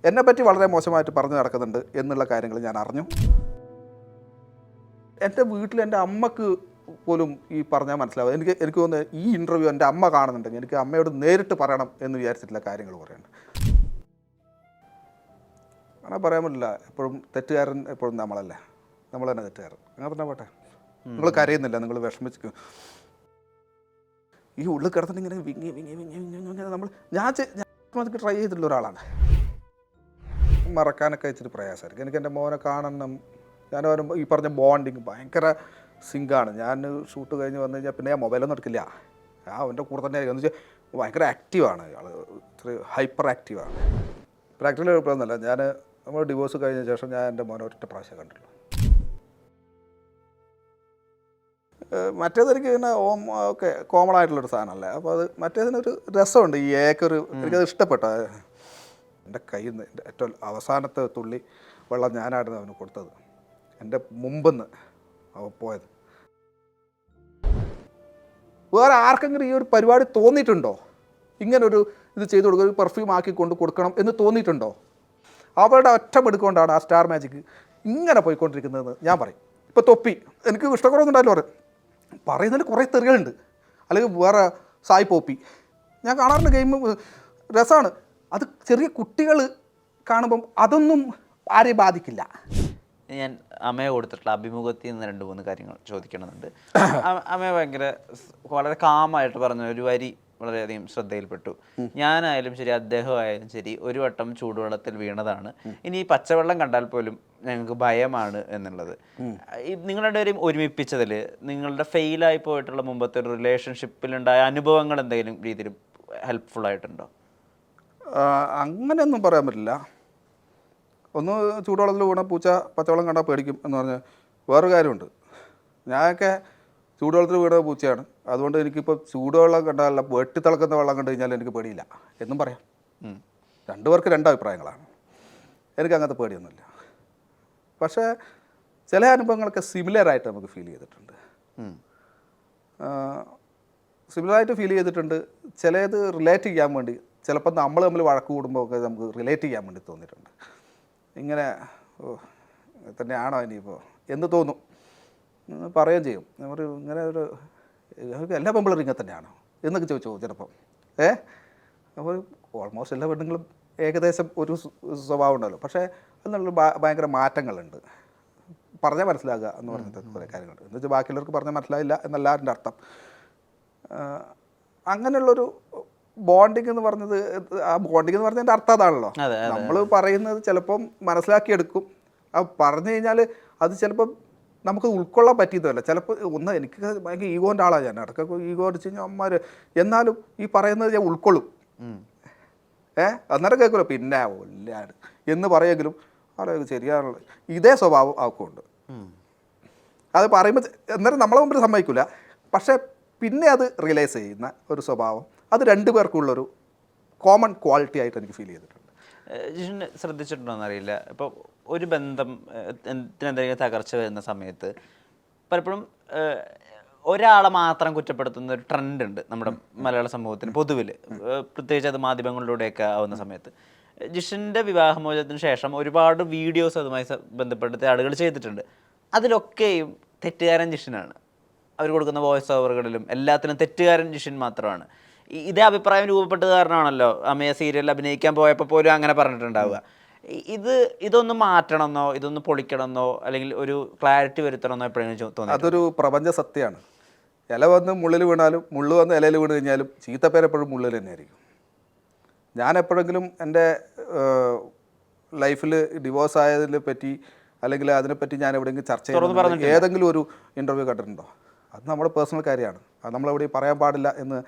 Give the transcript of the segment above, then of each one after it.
എന്നെപ്പറ്റി വളരെ മോശമായിട്ട് പറഞ്ഞു നടക്കുന്നുണ്ട് എന്നുള്ള കാര്യങ്ങൾ ഞാൻ അറിഞ്ഞു. എൻ്റെ വീട്ടിൽ എൻ്റെ അമ്മക്ക് പോലും ഈ പറഞ്ഞാൽ മനസ്സിലാവും. എനിക്ക് തോന്നുന്നത് ഈ ഇൻ്റർവ്യൂ എൻ്റെ അമ്മ കാണുന്നുണ്ടെങ്കിൽ എനിക്ക് അമ്മയോട് നേരിട്ട് പറയണം എന്ന് വിചാരിച്ചിട്ടുള്ള കാര്യങ്ങൾ പറയുന്നുണ്ട്. അങ്ങനെ പറയാൻ പറ്റില്ല. എപ്പോഴും തെറ്റുകാരൻ എപ്പോഴും നമ്മളല്ല, നമ്മൾ തന്നെ തെറ്റുകാരൻ. അങ്ങനെ പറഞ്ഞാൽ പോട്ടെ. നിങ്ങൾ കരയുന്നില്ല, നിങ്ങൾ വിഷമിച്ചു. ഈ ഉള്ളിൽ കിടന്നിട്ട് ഇങ്ങനെ വിങ്ങി വിങ്ങി വിങ്ങി വിങ്ങി നമ്മൾ ഞാൻ ട്രൈ ചെയ്തിട്ടുള്ള ഒരാളാണ്. മറക്കാനൊക്കെ ഇച്ചിരി പ്രയാസമായിരിക്കും. എനിക്ക് എൻ്റെ മോനെ കാണണം. ഞാൻ വരുമ്പോൾ ഈ പറഞ്ഞ ബോണ്ടിങ് ഭയങ്കര സിങ്കാണ്. ഞാൻ ഷൂട്ട് കഴിഞ്ഞ് വന്നു കഴിഞ്ഞാൽ പിന്നെ ഞാൻ മൊബൈലൊന്നും എടുക്കില്ല. അവൻ്റെ കൂടെ തന്നെ ആയിരിക്കും. എന്ന് വെച്ചാൽ ഭയങ്കര ആക്റ്റീവാണ് ആൾ, ഇത്ര ഹൈപ്പർ ആക്റ്റീവാണ്. പ്രാക്ടിക്കലി കുഴപ്പമൊന്നുമല്ല. നമ്മൾ ഡിവോഴ്സ് കഴിഞ്ഞ ശേഷം ഞാൻ എൻ്റെ മോനെ ഒറ്റ പ്രാവശ്യം കണ്ടുള്ളൂ. മറ്റേതെനിക്ക് പിന്നെ ഒക്കെ കോമൺ ആയിട്ടുള്ളൊരു സാധനമല്ലേ. അപ്പോൾ അത് മറ്റേതിനൊരു രസമുണ്ട്. ഈ എനിക്കത് ഇഷ്ടപ്പെട്ട. എൻ്റെ കയ്യിൽ നിന്ന് എൻ്റെ ഏറ്റവും അവസാനത്തെ തുള്ളി വെള്ളം ഞാനായിരുന്നു അവന് കൊടുത്തത്. എൻ്റെ മുമ്പെന്ന് അവൻ പോയത്. വേറെ ആർക്കെങ്കിലും ഈ ഒരു പരിപാടി തോന്നിയിട്ടുണ്ടോ? ഇങ്ങനൊരു ഇത് ചെയ്ത് കൊടുക്കുക, ഒരു പെർഫ്യൂം ആക്കി കൊണ്ട് കൊടുക്കണം എന്ന് തോന്നിയിട്ടുണ്ടോ? അവരുടെ ഒറ്റമെടുക്കൊണ്ടാണ് ആ സ്റ്റാർ മാജിക് ഇങ്ങനെ പോയിക്കൊണ്ടിരിക്കുന്നതെന്ന് ഞാൻ പറയും. ഇപ്പോൾ തൊപ്പി എനിക്ക് ഇഷ്ടക്കുറവൊന്നും ഉണ്ടായില്ല. പറയുന്നതിൽ കുറേ തെറികളുണ്ട്. അല്ലെങ്കിൽ വേറെ സായി പോപ്പി ഞാൻ കാണാറുണ്ട്. ഗെയിം രസമാണ്. അത് ചെറിയ കുട്ടികൾ കാണുമ്പം അതൊന്നും ആരെയും ബാധിക്കില്ല. ഞാൻ അമ്മയെ കൊടുത്തിട്ടുള്ള അഭിമുഖത്തിൽ നിന്ന് 2-3 കാര്യങ്ങൾ ചോദിക്കണമെന്നുണ്ട്. അമ്മ വളരെ കാമായിട്ട് പറഞ്ഞ ഒരു വരി വളരെയധികം ശ്രദ്ധയിൽപ്പെട്ടു. ഞാനായാലും ശരി, അദ്ദേഹമായാലും ശരി, ഒരു വട്ടം ചൂടുവെള്ളത്തിൽ വീണതാണ്. ഇനി പച്ചവെള്ളം കണ്ടാൽ പോലും ഞങ്ങൾക്ക് ഭയമാണ് എന്നുള്ളത്. നിങ്ങളുടെ ഒരു ഒരുമിപ്പിച്ചതിൽ നിങ്ങളുടെ ഫെയിലായി പോയിട്ടുള്ള മുമ്പത്തെ ഒരു റിലേഷൻഷിപ്പിലുണ്ടായ അനുഭവങ്ങൾ എന്തെങ്കിലും രീതിയിൽ ഹെൽപ്ഫുൾ ആയിട്ടുണ്ടോ? അങ്ങനെയൊന്നും പറയാൻ പറ്റില്ല. ഒന്ന് ചൂടുവെള്ളത്തിൽ വീണ പൂച്ച പച്ചവെള്ളം കണ്ടാൽ പേടിക്കും എന്ന് പറഞ്ഞാൽ വേറൊരു കാര്യമുണ്ട്. ഞാനൊക്കെ ചൂടുവെള്ളത്തിൽ വീണ പൂച്ചയാണ്. അതുകൊണ്ട് എനിക്കിപ്പോൾ ചൂടുവെള്ളം കണ്ടാലല്ല, വെട്ടിത്തിളക്കുന്ന വെള്ളം കണ്ടു കഴിഞ്ഞാൽ എനിക്ക് പേടിയില്ല എന്നും പറയാം. രണ്ടുപേർക്ക് 2 അഭിപ്രായങ്ങളാണ്. എനിക്ക് അങ്ങനത്തെ പേടിയൊന്നുമില്ല. പക്ഷേ ചില അനുഭവങ്ങളൊക്കെ സിമിലറായിട്ട് നമുക്ക് ഫീൽ ചെയ്തിട്ടുണ്ട്. സിമിലറായിട്ട് ഫീൽ ചെയ്തിട്ടുണ്ട്. ചിലത് റിലേറ്റ് ചെയ്യാൻ വേണ്ടി, ചിലപ്പോൾ നമ്മൾ തമ്മിൽ വഴക്ക് കൂടുമ്പോൾ ഒക്കെ നമുക്ക് റിലേറ്റ് ചെയ്യാൻ വേണ്ടി തോന്നിയിട്ടുണ്ട്. ഇങ്ങനെ തന്നെയാണോ ഇനിയിപ്പോൾ എന്ന് തോന്നും, പറയുകയും ചെയ്യും. നമ്മൾ ഇങ്ങനെ എല്ലാ പെമ്പിളറും ഇങ്ങനെ തന്നെയാണോ എന്നൊക്കെ ചോദിച്ചോ ചിലപ്പം. അപ്പോൾ ഓൾമോസ്റ്റ് എല്ലാ പെണ്ണുങ്ങളും ഏകദേശം ഒരു സ്വഭാവം ഉണ്ടല്ലോ. പക്ഷേ അതിനുള്ള ഭയങ്കര മാറ്റങ്ങളുണ്ട്. പറഞ്ഞാൽ മനസ്സിലാകുക എന്ന് പറഞ്ഞിട്ട് കുറേ കാര്യങ്ങളുണ്ട്. എന്ന് വെച്ചാൽ ബാക്കിയുള്ളവർക്ക് പറഞ്ഞാൽ മനസ്സിലായില്ല എന്നല്ല അതിൻ്റെ അർത്ഥം. അങ്ങനെയുള്ളൊരു ബോണ്ടിങ് എന്ന് പറഞ്ഞത്, ആ ബോണ്ടിങ് എന്ന് പറഞ്ഞതിൻ്റെ അർത്ഥം അതാണല്ലോ. നമ്മൾ പറയുന്നത് ചിലപ്പം മനസ്സിലാക്കിയെടുക്കും. അത് പറഞ്ഞു കഴിഞ്ഞാൽ അത് ചിലപ്പം നമുക്ക് ഉൾക്കൊള്ളാൻ പറ്റിയതല്ല. ചിലപ്പോൾ എനിക്ക് ഭയങ്കര ഈഗോൻ്റെ ആളാണ് ഞാൻ. ഇടയ്ക്കൊക്കെ ഈഗോ അടിച്ച് കഴിഞ്ഞാൽ അമ്മമാർ, എന്നാലും ഈ പറയുന്നത് ഞാൻ ഉൾക്കൊള്ളും. അന്നേരം കേൾക്കുമല്ലോ പിന്നെ ഒല്ലാണ് എന്ന് പറയുമെങ്കിലും അത് ശരിയാണുള്ളത്. ഇതേ സ്വഭാവം ആക്കുന്നുണ്ട്. അത് പറയുമ്പോൾ അന്നേരം നമ്മളെ മുമ്പിൽ സമ്മതിക്കില്ല. പക്ഷേ പിന്നെ അത് റിയലൈസ് ചെയ്യുന്ന ഒരു സ്വഭാവം, അത് 2 പേർക്കുള്ളൊരു കോമൺ ക്വാളിറ്റി ആയിട്ട് എനിക്ക് ഫീൽ ചെയ്തിട്ടുണ്ട്. ജിഷിന് ശ്രദ്ധിച്ചിട്ടുണ്ടോ എന്നറിയില്ല. ഇപ്പോൾ ഒരു ബന്ധം എന്തെങ്കിലും തകർച്ച വരുന്ന സമയത്ത് പലപ്പോഴും ഒരാളെ മാത്രം കുറ്റപ്പെടുത്തുന്ന ഒരു ട്രെൻഡ് ഉണ്ട് നമ്മുടെ മലയാള സമൂഹത്തിന് പൊതുവിൽ, പ്രത്യേകിച്ച് അത് മാധ്യമങ്ങളിലൂടെയൊക്കെ ആവുന്ന സമയത്ത്. ജിഷിൻ്റെ വിവാഹമോചനത്തിന് ശേഷം ഒരുപാട് വീഡിയോസ് അതുമായി ബന്ധപ്പെടുത്തി ആളുകൾ ചെയ്തിട്ടുണ്ട്. അതിലൊക്കെയും തെറ്റുകാരൻ ജിഷിനാണ്. അവർ കൊടുക്കുന്ന വോയിസ് ഓവറുകളിലും എല്ലാത്തിനും തെറ്റുകാരൻ ജിഷിൻ മാത്രമാണ്. ഇതേ അഭിപ്രായം രൂപപ്പെട്ടത് കാരണമാണല്ലോ അമ്മയെ സീരിയലിൽ അഭിനയിക്കാൻ പോയപ്പോൾ പോലും അങ്ങനെ പറഞ്ഞിട്ടുണ്ടാവുക. ഇതൊന്ന് മാറ്റണമെന്നോ ഇതൊന്ന് പൊളിക്കണമെന്നോ അല്ലെങ്കിൽ ഒരു ക്ലാരിറ്റി വരുത്തണമെന്നോ എപ്പോഴെങ്കിലും തോന്നി? അതൊരു പ്രപഞ്ച സത്യമാണ്. ഇല വന്ന് മുള്ളിൽ വീണാലും മുള്ളു വന്ന് ഇലയിൽ വീണ് കഴിഞ്ഞാലും ചീത്തപ്പേരെപ്പോഴും മുള്ളിൽ തന്നെയായിരിക്കും. ഞാൻ എപ്പോഴെങ്കിലും എൻ്റെ ലൈഫിൽ ഡിവോഴ്സ് ആയതിനെ പറ്റി അല്ലെങ്കിൽ അതിനെപ്പറ്റി ഞാൻ എവിടെയെങ്കിലും ചർച്ച ചെയ്യുന്നത് ഏതെങ്കിലും ഒരു ഇൻ്റർവ്യൂ കണ്ടിട്ടുണ്ടോ? അത് നമ്മുടെ പേഴ്സണൽ കാര്യമാണ്. അത് നമ്മളെവിടെയും പറയാൻ പാടില്ല എന്ന്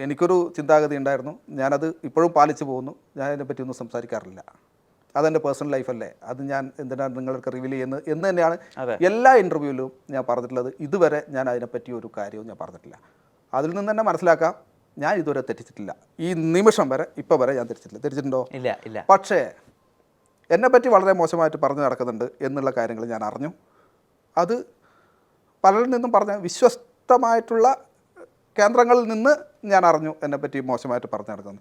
എനിക്കൊരു ചിന്താഗതി ഉണ്ടായിരുന്നു. ഞാനത് ഇപ്പോഴും പാലിച്ചു പോകുന്നു. ഞാൻ അതിനെപ്പറ്റി ഒന്നും സംസാരിക്കാറില്ല. അതെൻ്റെ പേഴ്സണൽ ലൈഫല്ലേ, അത് ഞാൻ എന്തിനാണ് നിങ്ങൾക്ക് റിവീൽ ചെയ്യുന്നത് എന്ന് തന്നെയാണ് എല്ലാ ഇൻ്റർവ്യൂവിലും ഞാൻ പറഞ്ഞിട്ടുള്ളത്. ഇതുവരെ ഞാൻ അതിനെപ്പറ്റി ഒരു കാര്യവും ഞാൻ പറഞ്ഞിട്ടില്ല. അതിൽ നിന്ന് തന്നെ മനസ്സിലാക്കാം ഞാൻ ഇതുവരെ തെറ്റിച്ചിട്ടില്ല. ഈ നിമിഷം വരെ ഇപ്പോൾ വരെ ഞാൻ തെറ്റിച്ചിട്ടുണ്ടോ? ഇല്ല. പക്ഷേ എന്നെപ്പറ്റി വളരെ മോശമായിട്ട് പറഞ്ഞു നടക്കുന്നുണ്ട് എന്നുള്ള കാര്യങ്ങൾ ഞാൻ അറിഞ്ഞു. അത് പലരിൽ നിന്നും പറഞ്ഞ വിശ്വസ്തമായിട്ടുള്ള കേന്ദ്രങ്ങളിൽ നിന്ന് ഞാൻ അറിഞ്ഞു എന്നെപ്പറ്റി മോശമായിട്ട് പറഞ്ഞു നടക്കുന്നു.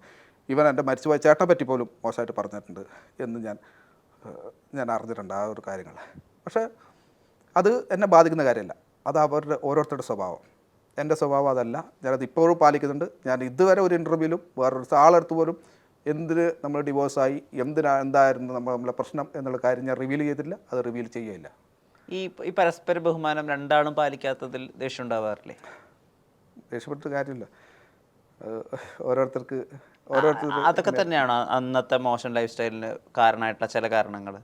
ഈവൻ എൻ്റെ മരിച്ചുപോയ ചേട്ടനെ പറ്റി പോലും മോശമായിട്ട് പറഞ്ഞിട്ടുണ്ട് എന്ന് ഞാൻ അറിഞ്ഞിട്ടുണ്ട് ആ ഒരു കാര്യങ്ങൾ. പക്ഷേ അത് എന്നെ ബാധിക്കുന്ന കാര്യമല്ല, അത് അവരുടെ ഓരോരുത്തരുടെ സ്വഭാവം. എൻ്റെ സ്വഭാവം അതല്ല, ഞാനത് ഇപ്പോഴും പാലിക്കുന്നുണ്ട്. ഞാൻ ഇതുവരെ ഒരു ഇൻ്റർവ്യൂവിലും വേറൊരു ആളെടുത്ത് പോലും എന്തിന് നമ്മൾ ഡിവോഴ്സായി, എന്തായിരുന്നു നമ്മളെ പ്രശ്നം എന്നുള്ള കാര്യം ഞാൻ റിവീൽ ചെയ്തില്ല, അത് റിവീൽ ചെയ്യുകയില്ല. ഈ പരസ്പര ബഹുമാനം രണ്ടാളും പാലിക്കാത്തതിൽ ദേഷ്യം ഉണ്ടാവാറില്ലേ? ദേഷ്യപ്പെട്ടിട്ട് കാര്യമില്ല. ഓരോരുത്തർക്ക് അതൊക്കെ തന്നെയാണോ അന്നത്തെ മോശം ലൈഫ് സ്റ്റൈലിന് കാരണമായിട്ടുള്ള ചില കാരണങ്ങൾ?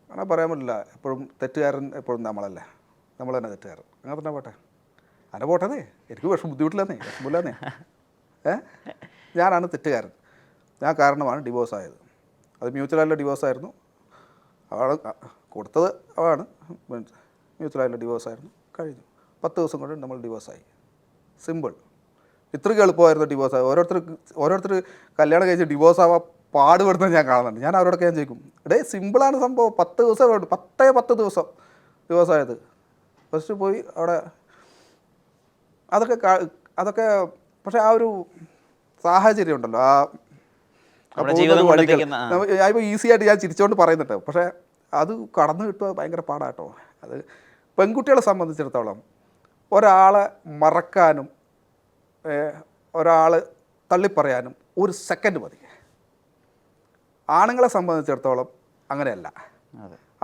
അങ്ങനെ പറയാൻ പറ്റില്ല. എപ്പോഴും തെറ്റുകാരൻ എപ്പോഴും നമ്മളല്ലേ, നമ്മൾ തന്നെ തെറ്റുകാരൻ. അങ്ങനെ തന്നെ പോട്ടെ, അങ്ങനെ പോട്ടേന്നേ. എനിക്ക് ബുദ്ധിമുട്ടില്ലെന്നേ, വിഷമില്ലെന്നേ. ഞാനാണ് തെറ്റുകാരൻ, ഞാൻ കാരണമാണ് ഡിവോഴ്സ് ആയത്. അത് മ്യൂച്വലായിട്ടുള്ള ഡിവോഴ്സായിരുന്നു. അവൾ കൊടുത്തത് അവളാണ്. മ്യൂച്വലായിട്ടുള്ള ഡിവോഴ്സായിരുന്നു. കഴിഞ്ഞു. 10 ദിവസം കൊണ്ട് നമ്മൾ ഡിവോഴ്സായി. സിമ്പിൾ. ഇത്രയ്ക്ക് എളുപ്പമായിരുന്നു ഡിവോഴ്സ്. ഓരോരുത്തർ കല്യാണം കഴിച്ച് ഡിവോഴ്സ് ആവാൻ പാടുപെടുന്നത് ഞാൻ കാണുന്നുണ്ട്. ഞാൻ അവരോടൊക്കെ ഞാൻ ചോദിക്കും, എടേ സിമ്പിളാണ് സംഭവം, 10 ദിവസം വേണ്ടു. 10 ദിവസം ഡിവോഴ്സായത്. ഫസ്റ്റ് പോയി അവിടെ അതൊക്കെ പക്ഷേ ആ ഒരു സാഹചര്യം ഉണ്ടല്ലോ, ഞാനിപ്പോൾ ഈസി ആയിട്ട് ഞാൻ ചിരിച്ചുകൊണ്ട് പറയുന്നുണ്ട്. പക്ഷേ അത് കടന്നു കിട്ടുക ഭയങ്കര പാടാട്ടോ. അത് പെൺകുട്ടികളെ സംബന്ധിച്ചിടത്തോളം ഒരാളെ മറക്കാനും ഒരാൾ തള്ളിപ്പറയാനും 1 സെക്കൻഡ് മതി. ആണുങ്ങളെ സംബന്ധിച്ചിടത്തോളം അങ്ങനെയല്ല.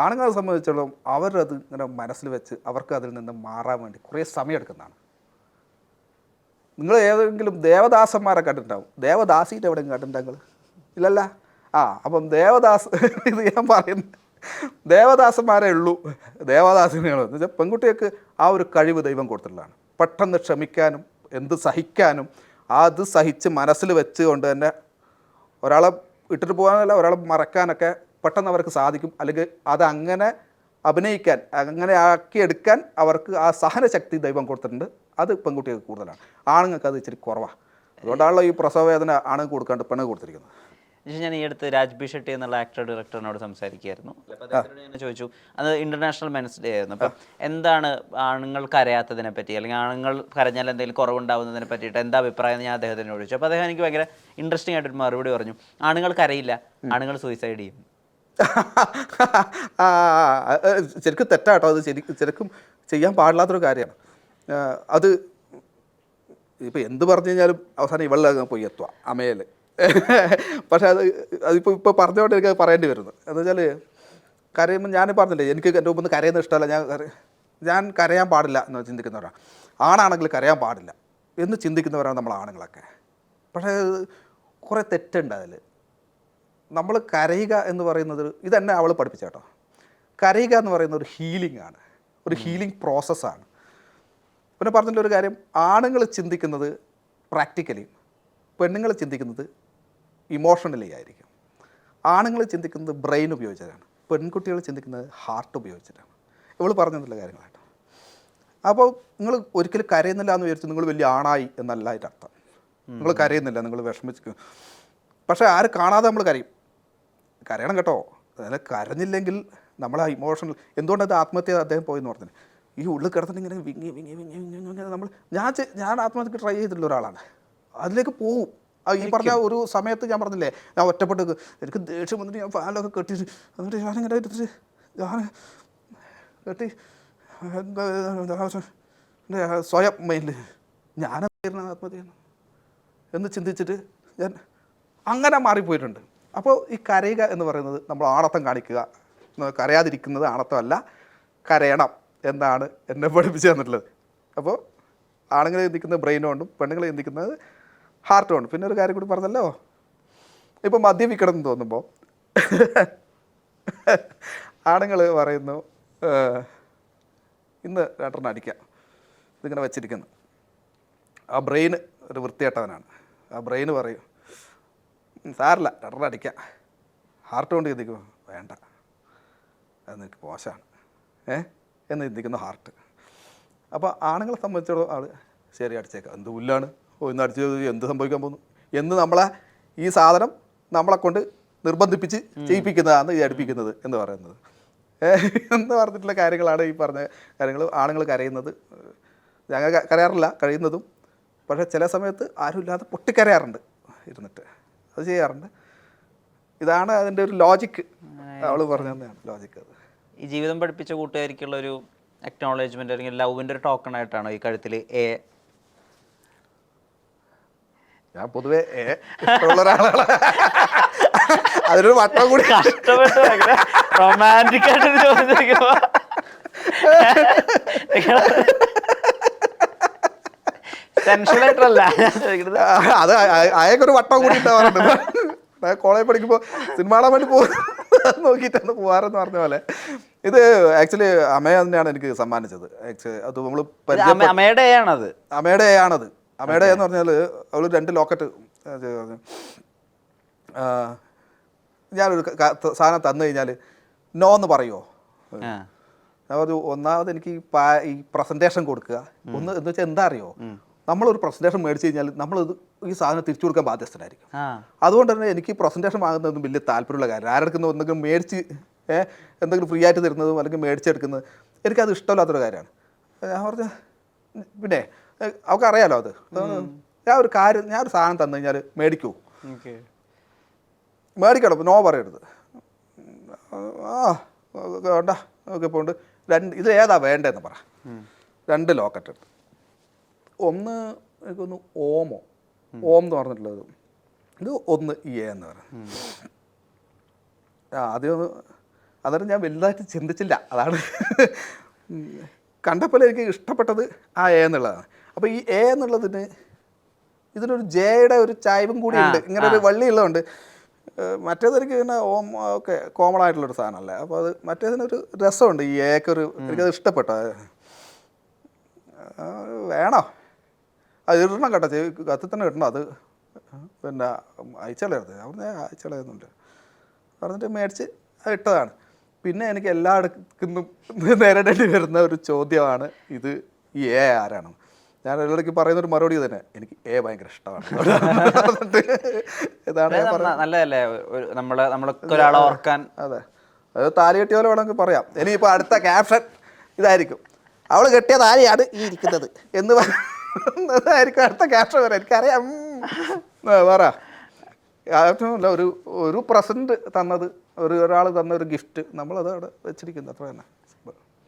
ആണുങ്ങളെ സംബന്ധിച്ചിടത്തോളം അവരത് ഇങ്ങനെ മനസ്സിൽ വെച്ച് അവർക്ക് അതിൽ നിന്ന് മാറാൻ വേണ്ടി കുറേ സമയം എടുക്കുന്നതാണ്. നിങ്ങൾ ഏതെങ്കിലും ദേവദാസന്മാരെ കണ്ടിട്ടുണ്ടാവും, ദേവദാസീൻ്റെ എവിടെയും കണ്ടിട്ടുണ്ടെങ്കിൽ ഇല്ലല്ല. അപ്പം ഇത് ഞാൻ പറയുന്നത് ദേവദാസന്മാരേ ഉള്ളൂ, ദേവദാസിനികളെന്ന് വെച്ചാൽ പെൺകുട്ടികൾക്ക് ആ ഒരു കഴിവ് ദൈവം കൊടുത്തിട്ടുള്ളതാണ്. പെട്ടെന്ന് ക്ഷമിക്കാനും എന്ത് സഹിക്കാനും, അത് സഹിച്ച് മനസ്സിൽ വെച്ചുകൊണ്ട് തന്നെ ഒരാളെ ഇട്ടിട്ട് പോകാനല്ല, ഒരാളെ മറക്കാനൊക്കെ പെട്ടെന്ന് അവർക്ക് സാധിക്കും. അല്ലെങ്കിൽ അതങ്ങനെ അഭിനയിക്കാൻ, അങ്ങനെ ആക്കിയെടുക്കാൻ അവർക്ക് ആ സഹനശക്തി ദൈവം കൊടുത്തിട്ടുണ്ട്. അത് പെൺകുട്ടികൾക്ക് കൂടുതലാണ്, ആണുങ്ങൾക്ക് അത് ഇച്ചിരി കുറവാണ്. അതുകൊണ്ടാണല്ലോ ഈ പ്രസവ വേദന ആണുങ്ങൾക്ക് കൊടുക്കാണ്ട് പെണ്ണ് കൊടുത്തിരിക്കുന്നത്. ഞാൻ ഈ അടുത്ത് രാജ്ബി ഷെട്ടി എന്നുള്ള ആക്ടർ ഡയറക്ടറിനോട് സംസാരിക്കുകയായിരുന്നു. ഞാൻ ചോദിച്ചു, അത് ഇന്റർനാഷണൽ മെൻസ് ഡേ ആയിരുന്നു, അപ്പം എന്താണ് ആണുങ്ങൾ കരയാത്തതിനെ പറ്റി, അല്ലെങ്കിൽ ആണുങ്ങൾ കരഞ്ഞാൽ എന്തെങ്കിലും കുറവുണ്ടാവുന്നതിനെ പറ്റിയിട്ട് എന്താ അഭിപ്രായം എന്ന് ഞാൻ അദ്ദേഹത്തിനോട് ചോദിച്ചു. അപ്പോൾ അദ്ദേഹം എനിക്ക് ഭയങ്കര ഇൻട്രസ്റ്റിംഗ് ആയിട്ടൊരു മറുപടി പറഞ്ഞു, ആണുങ്ങൾ കരയില്ല, ആണുങ്ങൾ സൂയിസൈഡ് ചെയ്യും. ശരിക്കും തെറ്റാട്ടോ, അത് ശരിക്കും ചെയ്യാൻ പാടില്ലാത്തൊരു കാര്യമാണ്. അത് ഇപ്പോൾ എന്ത് പറഞ്ഞു കഴിഞ്ഞാലും അവസാനം ഇവളിലങ്ങ് പോയി എത്തുക അമേൽ. പക്ഷേ അതിപ്പോൾ പറഞ്ഞുകൊണ്ട് എനിക്ക് പറയേണ്ടി വരുന്നു. എന്ന് വെച്ചാൽ കരയുമ്പോൾ ഞാൻ പറഞ്ഞില്ലേ, എനിക്ക് എൻ്റെ മുമ്പ് കരയുന്നത് ഇഷ്ടമല്ല, ഞാൻ കരയാൻ പാടില്ല എന്ന് ചിന്തിക്കുന്നവരാണ്. ആണാണെങ്കിൽ കരയാൻ പാടില്ല എന്ന് ചിന്തിക്കുന്നവരാണ് നമ്മൾ ആണുങ്ങളൊക്കെ. പക്ഷേ കുറേ തെറ്റുണ്ട് അതിൽ. നമ്മൾ കരയുക എന്ന് പറയുന്നത്, ഇതെന്നെ അവൾ പഠിപ്പിച്ച കേട്ടോ, കരയുക എന്ന് പറയുന്ന ഒരു ഹീലിംഗ് ആണ്, ഒരു ഹീലിംഗ് പ്രോസസ്സാണ്. പിന്നെ പറഞ്ഞിട്ടുള്ളൊരു കാര്യം, ആണുങ്ങൾ ചിന്തിക്കുന്നത് പ്രാക്ടിക്കലി, പെണ്ണുങ്ങൾ ചിന്തിക്കുന്നത് ഇമോഷണലി ആയിരിക്കും. ആണുങ്ങൾ ചിന്തിക്കുന്നത് ബ്രെയിൻ ഉപയോഗിച്ചിട്ടാണ്, പെൺകുട്ടികൾ ചിന്തിക്കുന്നത് ഹാർട്ട് ഉപയോഗിച്ചിട്ടാണ്. ഇവൾ പറഞ്ഞിട്ടുള്ള കാര്യങ്ങളാട്ടോ. അപ്പോൾ നിങ്ങൾ ഒരിക്കലും കരയുന്നില്ല എന്ന് വിചാരിച്ചു നിങ്ങൾ വലിയ ആണായി എന്നല്ല അതിൻ്റെ അർത്ഥം. നിങ്ങൾ കരയുന്നില്ല, നിങ്ങൾ വിഷമിച്ചു. പക്ഷേ ആര് കാണാതെ നമ്മൾ കരയണം കേട്ടോ. അതായത് കരഞ്ഞില്ലെങ്കിൽ നമ്മൾ ആ ഇമോഷണൽ, എന്തുകൊണ്ടത് ആത്മഹത്യ അദ്ദേഹം പോയെന്ന് പറഞ്ഞു, ഈ ഉള്ളിൽ കിടന്നിട്ട് ഇങ്ങനെ വിങ്ങി വിങ്ങി വിങ്ങി വിങ്ങി നമ്മൾ ഞാൻ ആത്മഹത്യക്ക് ട്രൈ ചെയ്തിട്ടുള്ള ഒരാളാണ്. അതിലേക്ക് പോവും. ഈ പറഞ്ഞ ഒരു സമയത്ത് ഞാൻ പറഞ്ഞില്ലേ, ഞാൻ ഒറ്റപ്പെട്ട് എനിക്ക് ദേഷ്യം വന്നിട്ട് ഞാൻ ഫാനിലൊക്കെ കെട്ടിയിട്ട് എന്നിട്ട് ഞാനിങ്ങനെ എടുത്തിട്ട് ഞാൻ കെട്ടി സ്വയം മൈൻഡിൽ ഞാനെന്തായിരുന്നു ആത്മഹത്യ എന്ന് ചിന്തിച്ചിട്ട് ഞാൻ അങ്ങനെ മാറിപ്പോയിട്ടുണ്ട്. അപ്പോൾ ഈ കരയുക എന്ന് പറയുന്നത് നമ്മൾ ആണത്തം കാണിക്കുക, കരയാതിരിക്കുന്നത് ആണത്തമല്ല, കരയണം എന്നാണ് എന്നെ പഠിപ്പിച്ച് തന്നിട്ടുള്ളത്. അപ്പോൾ ആണുങ്ങൾ ചിന്തിക്കുന്നത് ബ്രെയിൻ കൊണ്ടും പെണ്ണുങ്ങൾ ചിന്തിക്കുന്നത് ഹാർട്ട് കൊണ്ടും. പിന്നെ ഒരു കാര്യം കൂടി പറഞ്ഞല്ലോ, ഇപ്പോൾ മദ്യപിക്കണം എന്ന് തോന്നുമ്പോൾ ആണുങ്ങൾ പറയുന്നു ഇന്ന് 2 അടിക്കാം, ഇതിങ്ങനെ വെച്ചിരിക്കുന്നു. ആ ബ്രെയിൻ ഒരു വൃത്തികെട്ടവനാണ്. ആ ബ്രെയിൻ പറയും സാറില്ല 2 അടിക്കാം. ഹാർട്ട് കൊണ്ട് ചിന്തിക്കുമോ വേണ്ട, അത് നിനക്ക് മോശമാണ് എന്ന് ചിന്തിക്കുന്നു ഹാർട്ട്. അപ്പോൾ ആണുങ്ങളെ സംബന്ധിച്ചിടത്തോളം ആൾ ശരി അടിച്ചേക്കാം, എന്ത് പുല്ലാണ്, ഇന്ന് അടിച്ച് എന്ത് സംഭവിക്കാൻ പോകുന്നു എന്ന് നമ്മളെ ഈ സാധനം നമ്മളെ കൊണ്ട് നിർബന്ധിപ്പിച്ച് ചെയ്യിപ്പിക്കുന്നതാണ് ഈ അടുപ്പിക്കുന്നത് എന്ന് പറയുന്നത്. എന്ന് പറഞ്ഞിട്ടുള്ള കാര്യങ്ങളാണ് ഈ പറഞ്ഞ കാര്യങ്ങൾ. ആണുങ്ങൾ കരയുന്നത്, ഞങ്ങൾ കരയാറില്ല കഴിയുന്നതും, പക്ഷേ ചില സമയത്ത് ആരുമില്ലാതെ പൊട്ടിക്കരയാറുണ്ട്. ഇരുന്നിട്ട് അത് ചെയ്യാറുണ്ട്. ഇതാണ് അതിൻ്റെ ഒരു ലോജിക്ക്. അവൾ പറഞ്ഞു തന്നെയാണ് ലോജിക്ക്. അത് ഈ ജീവിതം പഠിപ്പിച്ച കൂട്ടുകാരിക്കുള്ള ഒരു അക്നോളജ്മെന്റ് അല്ലെങ്കിൽ ലവിന്റെ ഒരു ടോക്കൺ ആയിട്ടാണോ ഈ കഴുത്തിൽ എ? ഞാൻ പൊതുവെ ഇഷ്ടമുള്ള ഒരാളാണ്. അതിനൊരു വട്ടം കൂടി കഷ്ടപ്പെട്ട് റൊമാൻറ്റിക് ആയിട്ട് ചോദിച്ചിരിക്കുമ്പോ ടെൻഷനായിട്ടല്ല അത് അയാൾക്കൊരു വട്ടം കൂടി ഉണ്ടാവാറുണ്ട്. കോളേജ് പഠിക്കുമ്പോൾ സിനിമ കാണാൻ വേണ്ടി നോക്കിയിട്ടാണ് പോവാറെന്ന് പറഞ്ഞ പോലെ. ഇത് ആക്ച്വലി അമ്മ തന്നെയാണ് എനിക്ക് സമ്മാനിച്ചത്. ആക്ച്വലി അത് നമ്മൾ അമ്മയുടെ ആണത്. അമ്മയുടെ എന്ന് പറഞ്ഞാൽ അവൾ 2 ലോക്കറ്റ് ഞാനൊരു സാധനം തന്നു കഴിഞ്ഞാൽ നോ എന്ന് പറയുമോ? ഞാൻ പറഞ്ഞു, ഒന്നാമത് എനിക്ക് ഈ പ്രസൻറ്റേഷൻ കൊടുക്കുക. ഒന്ന് എന്ന് വെച്ചാൽ എന്താ അറിയോ, നമ്മളൊരു പ്രസൻറ്റേഷൻ മേടിച്ച് കഴിഞ്ഞാൽ നമ്മളത് ഈ സാധനം തിരിച്ചു കൊടുക്കാൻ ബാധ്യസ്ഥനായിരിക്കും. അതുകൊണ്ട് തന്നെ എനിക്ക് പ്രസൻറ്റേഷൻ വാങ്ങുന്നതൊന്നും വലിയ താല്പര്യമുള്ള കാര്യം. ആരെടുക്കുന്ന എന്തെങ്കിലും മേടിച്ച് എന്തെങ്കിലും ഫ്രീ ആയിട്ട് തരുന്നതും അല്ലെങ്കിൽ മേടിച്ചെടുക്കുന്നത് എനിക്കത് ഇഷ്ടമില്ലാത്തൊരു കാര്യമാണ്. ഞാൻ പറഞ്ഞു, പിന്നെ അവർക്ക് അറിയാലോ അത്. ഞാനൊരു സാധനം തന്നു കഴിഞ്ഞാൽ മേടിക്കൂ, മേടിക്കണം, നോ പറയരുത്. വേണ്ട ഓക്കെ പോണ്ട്. ഇത് ഏതാ വേണ്ടതെന്ന് പറ. 2 ലോക്കറ്റ് എടുത്ത്. ഒന്ന് എനിക്കൊന്ന് ഓം എന്ന് പറഞ്ഞിട്ടുള്ളത്. ഇത് ഒന്ന് എ എന്ന് പറയുന്നത്. ആദ്യം അന്നേരം ഞാൻ വലുതായിട്ട് ചിന്തിച്ചില്ല. അതാണ് കണ്ടപ്പോൾ എനിക്ക് ഇഷ്ടപ്പെട്ടത് ആ എ എന്നുള്ളതാണ്. അപ്പോൾ ഈ എ എന്നുള്ളതിന് ഇതിനൊരു ജെയുടെ ഒരു ചായ്വും കൂടി ഉണ്ട്, ഇങ്ങനെ ഒരു വള്ളി ഉള്ളതുകൊണ്ട്. മറ്റേതെനിക്ക് പിന്നെ ഓം ഒക്കെ കോമൺ ആയിട്ടുള്ളൊരു സാധനമല്ലേ. അപ്പോൾ അത് മറ്റേതിനൊരു രസമുണ്ട്. ഈ ഏക്കൊരു എനിക്കത് ഇഷ്ടപ്പെട്ടു. വേണോ അത് ഇടണം കേട്ടോ, കത്തി തന്നെ ഇടണം. അത് പിന്നെ അയച്ചളയരുത്. അവിടെ അയച്ചളയുന്നുണ്ട് പറഞ്ഞിട്ട് മേടിച്ച് ഇട്ടതാണ്. പിന്നെ എനിക്ക് എല്ലായിടത്തുനിന്നും നേരിടേണ്ടി വരുന്ന ഒരു ചോദ്യമാണ് ഇത്, ഈ എ ആരാണ്? ഞാൻ എല്ലായിടയ്ക്ക് പറയുന്നൊരു മറുപടി തന്നെ, എനിക്ക് എ ഭയങ്കര ഇഷ്ടമാണ്. ഇതാണ് നല്ലതല്ലേ നമ്മളൊക്കെ ഒരാളെ ഓർക്കാൻ. അതെ, അത് താലി കെട്ടിയ പോലെ വേണമെങ്കിൽ പറയാം. ഇനിയിപ്പോൾ അടുത്ത ക്യാപ്ഷൻ ഇതായിരിക്കും, അവൾ കെട്ടിയ താലിയാണ് ഈ ഇരിക്കുന്നത് എന്ന് പറയുന്നതായിരിക്കും അടുത്ത ക്യാപ്ഷൻ വരാം. എനിക്കറിയാം. പറ അല്ല, ഒരു പ്രസൻറ്റ് തന്നത്, ഒരാൾ തന്ന ഒരു ഗിഫ്റ്റ് നമ്മളത് അവിടെ വെച്ചിരിക്കുന്നത്, അത്ര തന്നെ.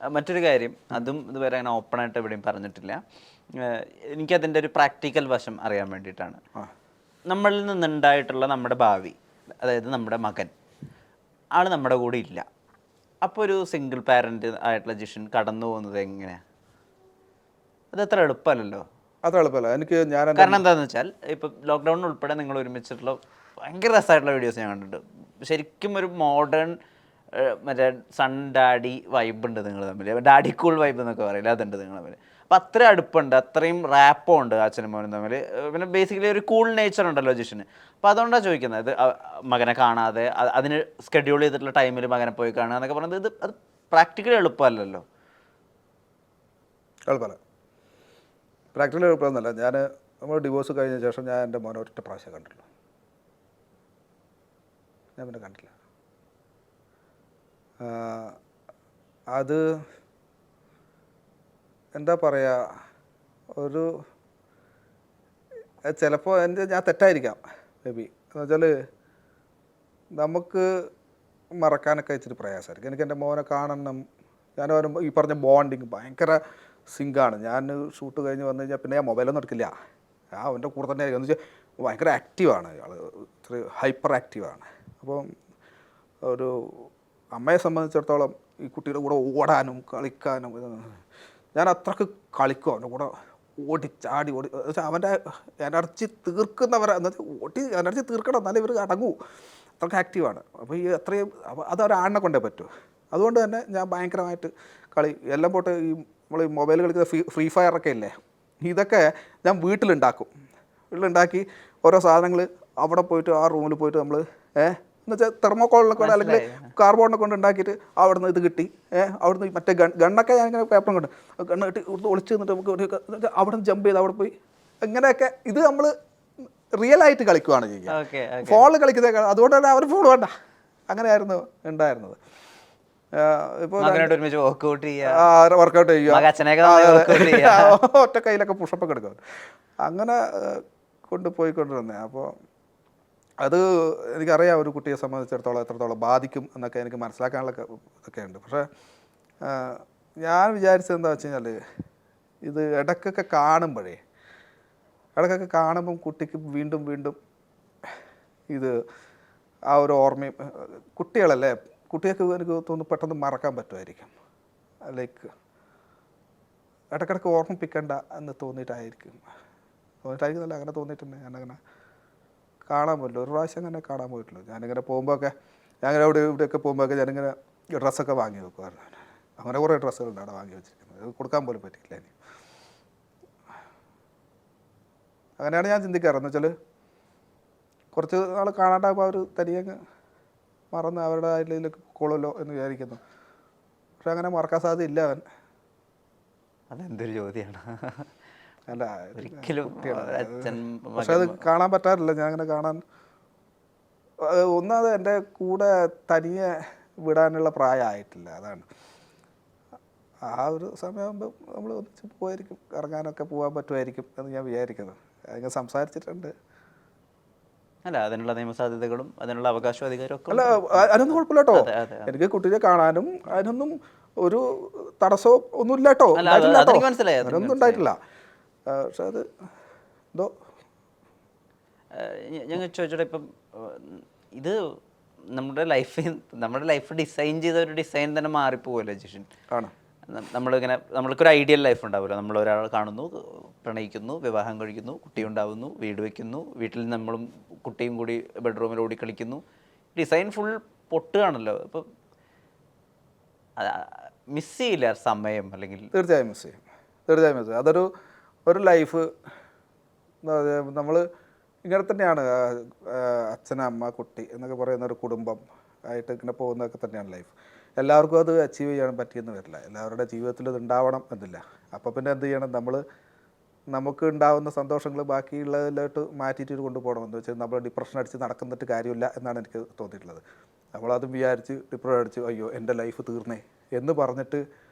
മറ്റൊരു കാര്യം, അതും ഇതുവരെ അങ്ങനെ ഓപ്പണായിട്ട് എവിടെയും പറഞ്ഞിട്ടില്ല. എനിക്കതിൻ്റെ ഒരു പ്രാക്ടിക്കൽ വശം അറിയാൻ വേണ്ടിയിട്ടാണ്. നമ്മളിൽ നിന്നുണ്ടായിട്ടുള്ള നമ്മുടെ ഭാവി, അതായത് നമ്മുടെ മകൻ, ആൾ നമ്മുടെ കൂടെ ഇല്ല. അപ്പോൾ ഒരു സിംഗിൾ പാരൻ്റ് ആയിട്ടുള്ള ജിഷൻ കടന്നു പോകുന്നത് എങ്ങനെയാണ്? അത് അത്ര എളുപ്പമല്ലല്ലോ. അത് എളുപ്പമല്ല. എനിക്ക് കാരണം എന്താണെന്ന് വെച്ചാൽ, ഇപ്പം ലോക്ക്ഡൗണിൽ ഉൾപ്പെടെ നിങ്ങൾ ഒരുമിച്ചിട്ടുള്ള ഭയങ്കര രസമായിട്ടുള്ള വീഡിയോസ് ഞാൻ കണ്ടിട്ടുണ്ട്. ശരിക്കും ഒരു മോഡേൺ മറ്റേ സൺ ഡാഡി വൈബ് ഉണ്ട് നിങ്ങൾ തമ്മിൽ. ഡാഡി കൂൾ വൈബ് എന്നൊക്കെ പറയില്ല, അതുണ്ട് നിങ്ങൾ തമ്മിൽ. അപ്പം അത്രയും അടുപ്പുണ്ട്, അത്രയും റാപ്പോ ഉണ്ട് അച്ഛനും മോനും തമ്മിൽ. പിന്നെ ബേസിക്കലി ഒരു കൂൾ നേച്ചർ ഉണ്ടല്ലോ ജിഷിന്. അപ്പോൾ അതുകൊണ്ടാണ് ചോദിക്കുന്നത്, ഇത് മകനെ കാണാതെ അതിന് സ്കെഡ്യൂൾ ചെയ്തിട്ടുള്ള ടൈമിൽ മകനെ പോയി കാണുക എന്നൊക്കെ പറയുന്നത്, അത് പ്രാക്ടിക്കലി എളുപ്പമല്ലല്ലോ. എളുപ്പമല്ല, പ്രാക്ടിക്കലി എളുപ്പമൊന്നുമല്ല. നമ്മൾ ഡിവോഴ്സ് കഴിഞ്ഞ ശേഷം ഞാൻ എൻ്റെ മോനെ ഒറ്റ പ്രാവശ്യം കണ്ടിട്ടുള്ളൂ. ഞാൻ പിന്നെ കണ്ടില്ല. അത് എന്താ പറയുക, ഒരു ചിലപ്പോൾ ഞാൻ തെറ്റായിരിക്കാം മേ ബി. എന്ന് വെച്ചാൽ നമുക്ക് മറക്കാനൊക്കെ ഇച്ചിരി പ്രയാസമായിരിക്കും. എനിക്ക് എൻ്റെ മോനെ കാണണം. ഞാൻ വരുമ്പോൾ ഈ പറഞ്ഞ ബോണ്ടിങ് ഭയങ്കര സിങ്കാണ്. ഞാൻ ഷൂട്ട് കഴിഞ്ഞ് വന്നു കഴിഞ്ഞാൽ പിന്നെ ഞാൻ മൊബൈലൊന്നും എടുക്കില്ല. അവൻ്റെ കൂടെ തന്നെ ആയിരിക്കും. എന്ന് വെച്ചാൽ ഭയങ്കര ആക്റ്റീവാണ് അയാൾ, ഇത്ര ഹൈപ്പർ ആക്റ്റീവാണ്. അപ്പം ഒരു അമ്മയെ സംബന്ധിച്ചിടത്തോളം ഈ കുട്ടിയുടെ കൂടെ ഓടാനും കളിക്കാനും, ഞാൻ അത്രക്ക് കളിക്കും അവൻ്റെ കൂടെ. ഓടിച്ചാടി വെച്ചാൽ അവൻ്റെ എനർജി തീർക്കുന്നവരെ, എന്ന് വെച്ചാൽ എനർജി തീർക്കണം, എന്നാലും ഇവർ അടങ്ങൂ. അത്രക്ക് ആക്റ്റീവാണ്. അപ്പോൾ ഈ അത്രയും അതൊരാണിനെ കൊണ്ടേ പറ്റൂ. അതുകൊണ്ട് തന്നെ ഞാൻ ഭയങ്കരമായിട്ട് എല്ലാം പോട്ട് ഈ നമ്മൾ മൊബൈൽ കളിക്കുന്ന ഫ്രീ ഫയറൊക്കെ ഇല്ലേ, ഇതൊക്കെ ഞാൻ വീട്ടിലുണ്ടാക്കി ഓരോ സാധനങ്ങൾ അവിടെ പോയിട്ട് ആ റൂമിൽ പോയിട്ട് നമ്മൾ എന്ന് വെച്ചാൽ തെർമോക്കോളിനെ കൊണ്ട് അല്ലെങ്കിൽ കാർബോണിനെ കൊണ്ട് ഉണ്ടാക്കിയിട്ട് അവിടെ നിന്ന് ഇത് കിട്ടി. അവിടുന്ന് മറ്റേ ഗണ്ണൊക്കെ ഞാനിങ്ങനെ പേപ്പറും കൊണ്ട് ഗണ്ണ് കിട്ടി ഇവിടുന്ന് ഒളിച്ച് നിന്നിട്ട് നമുക്ക് അവിടെ നിന്ന് ജമ്പ് ചെയ്ത് അവിടെ പോയി ഇങ്ങനെയൊക്കെ. ഇത് നമ്മൾ റിയലായിട്ട് കളിക്കുകയാണ് ചെയ്യുക, ഫോണിൽ കളിക്കുന്നേക്കാൾ. അതുകൊണ്ട് തന്നെ അവർ ഫോൺ വേണ്ട, അങ്ങനെയായിരുന്നു ഉണ്ടായിരുന്നത്. ഇപ്പോൾ വർക്കൗട്ട് ചെയ്യുക, ഒറ്റ കയ്യിലൊക്കെ പുഷപ്പൊക്കെ എടുക്കുക, അങ്ങനെ കൊണ്ടുപോയിക്കൊണ്ടിരുന്നത്. അപ്പോൾ അത് എനിക്കറിയാം ഒരു കുട്ടിയെ സംബന്ധിച്ചിടത്തോളം എത്രത്തോളം ബാധിക്കും എന്നൊക്കെ എനിക്ക് മനസ്സിലാക്കാനുള്ള ഇതൊക്കെ ഉണ്ട്. പക്ഷേ ഞാൻ വിചാരിച്ചത് എന്താ വെച്ച് കഴിഞ്ഞാൽ ഇത് ഇടയ്ക്കൊക്കെ കാണുമ്പം കുട്ടിക്ക് വീണ്ടും വീണ്ടും ഇത് ആ ഒരു ഓർമ്മയും കുട്ടികളല്ലേ, കുട്ടികൾക്ക് എനിക്ക് തോന്നുന്നു പെട്ടെന്ന് മറക്കാൻ പറ്റുമായിരിക്കും. ലൈക്ക് ഇടയ്ക്കിടയ്ക്ക് ഓർമ്മിപ്പിക്കണ്ട എന്ന് തോന്നിയിട്ടായിരിക്കുന്നല്ല, അങ്ങനെ തോന്നിയിട്ടുണ്ട്. ഞാനങ്ങനെ കാണാൻ പോയിട്ടില്ല, ഒരു പ്രാവശ്യം അങ്ങനെ കാണാൻ പോയിട്ടുള്ളൂ. ഞാനിങ്ങനെ പോകുമ്പോഴൊക്കെ ഞാനിങ്ങനെ ഇവിടെയൊക്കെ പോകുമ്പോഴൊക്കെ ഞാനിങ്ങനെ ഡ്രസ്സൊക്കെ വാങ്ങി വെക്കുമായിരുന്നു. അങ്ങനെ കുറേ ഡ്രസ്സുകളുണ്ട് അവിടെ വാങ്ങി വെച്ചിരിക്കുന്നത്, അത് കൊടുക്കാൻ പോലും പറ്റിയില്ല ഇനി. അങ്ങനെയാണ് ഞാൻ ചിന്തിക്കാറ്. എന്ന് വെച്ചാൽ കുറച്ച് നാൾ കാണാണ്ടാകുമ്പോൾ അവർ തനിയങ്ങ് മറന്ന് അവരുടെ അതിലേക്ക് കൊള്ളുമല്ലോ എന്ന് വിചാരിക്കുന്നു. പക്ഷെ അങ്ങനെ മറക്കാൻ സാധ്യതയില്ല അവൻ. അതെന്തൊരു ചോദ്യമാണ്. അല്ല ഒരിക്കലും പക്ഷെ അത് കാണാൻ പറ്റാറില്ല. ഞാൻ അങ്ങനെ കാണാൻ ഒന്നത് എൻ്റെ കൂടെ തനിയെ വിടാനുള്ള പ്രായമായിട്ടില്ല, അതാണ്. ആ ഒരു സമയമാകുമ്പോൾ നമ്മൾ ഒന്നിച്ച് പോയിരിക്കും, ഇറങ്ങാനൊക്കെ പോകാൻ പറ്റുമായിരിക്കും എന്ന് ഞാൻ വിചാരിക്കുന്നത്. അതിങ്ങനെ സംസാരിച്ചിട്ടുണ്ട്. അല്ല, അതിനുള്ള നിയമസാധ്യതകളും അതിനുള്ള അവകാശവും അധികാരവും ഒക്കെ അല്ല, അതിനൊന്നും കുഴപ്പമില്ല കേട്ടോ. എനിക്ക് കുട്ടിയെ കാണാനും അതിനൊന്നും ഒരു തടസ്സവും ഒന്നുമില്ല കേട്ടോ, അതിനൊന്നും ഉണ്ടായിട്ടില്ല. പക്ഷെ അത് എന്തോ ഞങ്ങൾ ചോദിച്ചോട്ടെ, ഇപ്പം ഇത് നമ്മുടെ ലൈഫ് ഡിസൈൻ ചെയ്ത ഒരു ഡിസൈൻ തന്നെ മാറിപ്പോകുമല്ലോ ജിഷൻ. ആണ്. നമ്മൾക്കൊരു ഐഡിയൽ ലൈഫ് ഉണ്ടാവുമല്ലോ. നമ്മൾ ഒരാൾ കാണുന്നു, പ്രണയിക്കുന്നു, വിവാഹം കഴിക്കുന്നു, കുട്ടി ഉണ്ടാവുന്നു, വീട് വയ്ക്കുന്നു, വീട്ടിൽ നമ്മളും കുട്ടിയും കൂടി ബെഡ്റൂമിൽ ഓടിക്കളിക്കുന്നു. Design full പൊട്ടുകയാണല്ലോ. അപ്പം മിസ് ചെയ്യില്ല സമയം? അല്ലെങ്കിൽ തീർച്ചയായും മിസ് ചെയ്യും. അതൊരു ലൈഫ് നമ്മൾ ഇങ്ങനെ തന്നെയാണ്. അച്ഛൻ, അമ്മ, കുട്ടി എന്നൊക്കെ പറയുന്ന ഒരു കുടുംബം ആയിട്ട് ഇങ്ങനെ പോകുന്നതൊക്കെ തന്നെയാണ് ലൈഫ്. എല്ലാവർക്കും അത് അച്ചീവ് ചെയ്യാൻ പറ്റിയെന്ന് വരില്ല, എല്ലാവരുടെ ജീവിതത്തിൽ ഇത് ഉണ്ടാവണം എന്നില്ല. അപ്പോൾ പിന്നെ എന്ത് ചെയ്യണം, നമുക്ക് ഉണ്ടാവുന്ന സന്തോഷങ്ങൾ ബാക്കിയുള്ളതിലോട്ട് മാറ്റിയിട്ട് കൊണ്ടുപോകണം. എന്ന് വെച്ചാൽ നമ്മൾ ഡിപ്രഷൻ അടിച്ച് നടക്കുന്നിട്ട് കാര്യമില്ല എന്നാണ് എനിക്ക് തോന്നിയിട്ടുള്ളത്. നമ്മളതും വിചാരിച്ച് ഡിപ്രഷൻ അടിച്ച് അയ്യോ എൻ്റെ ലൈഫ് തീർന്നേ എന്ന് പറഞ്ഞിട്ട്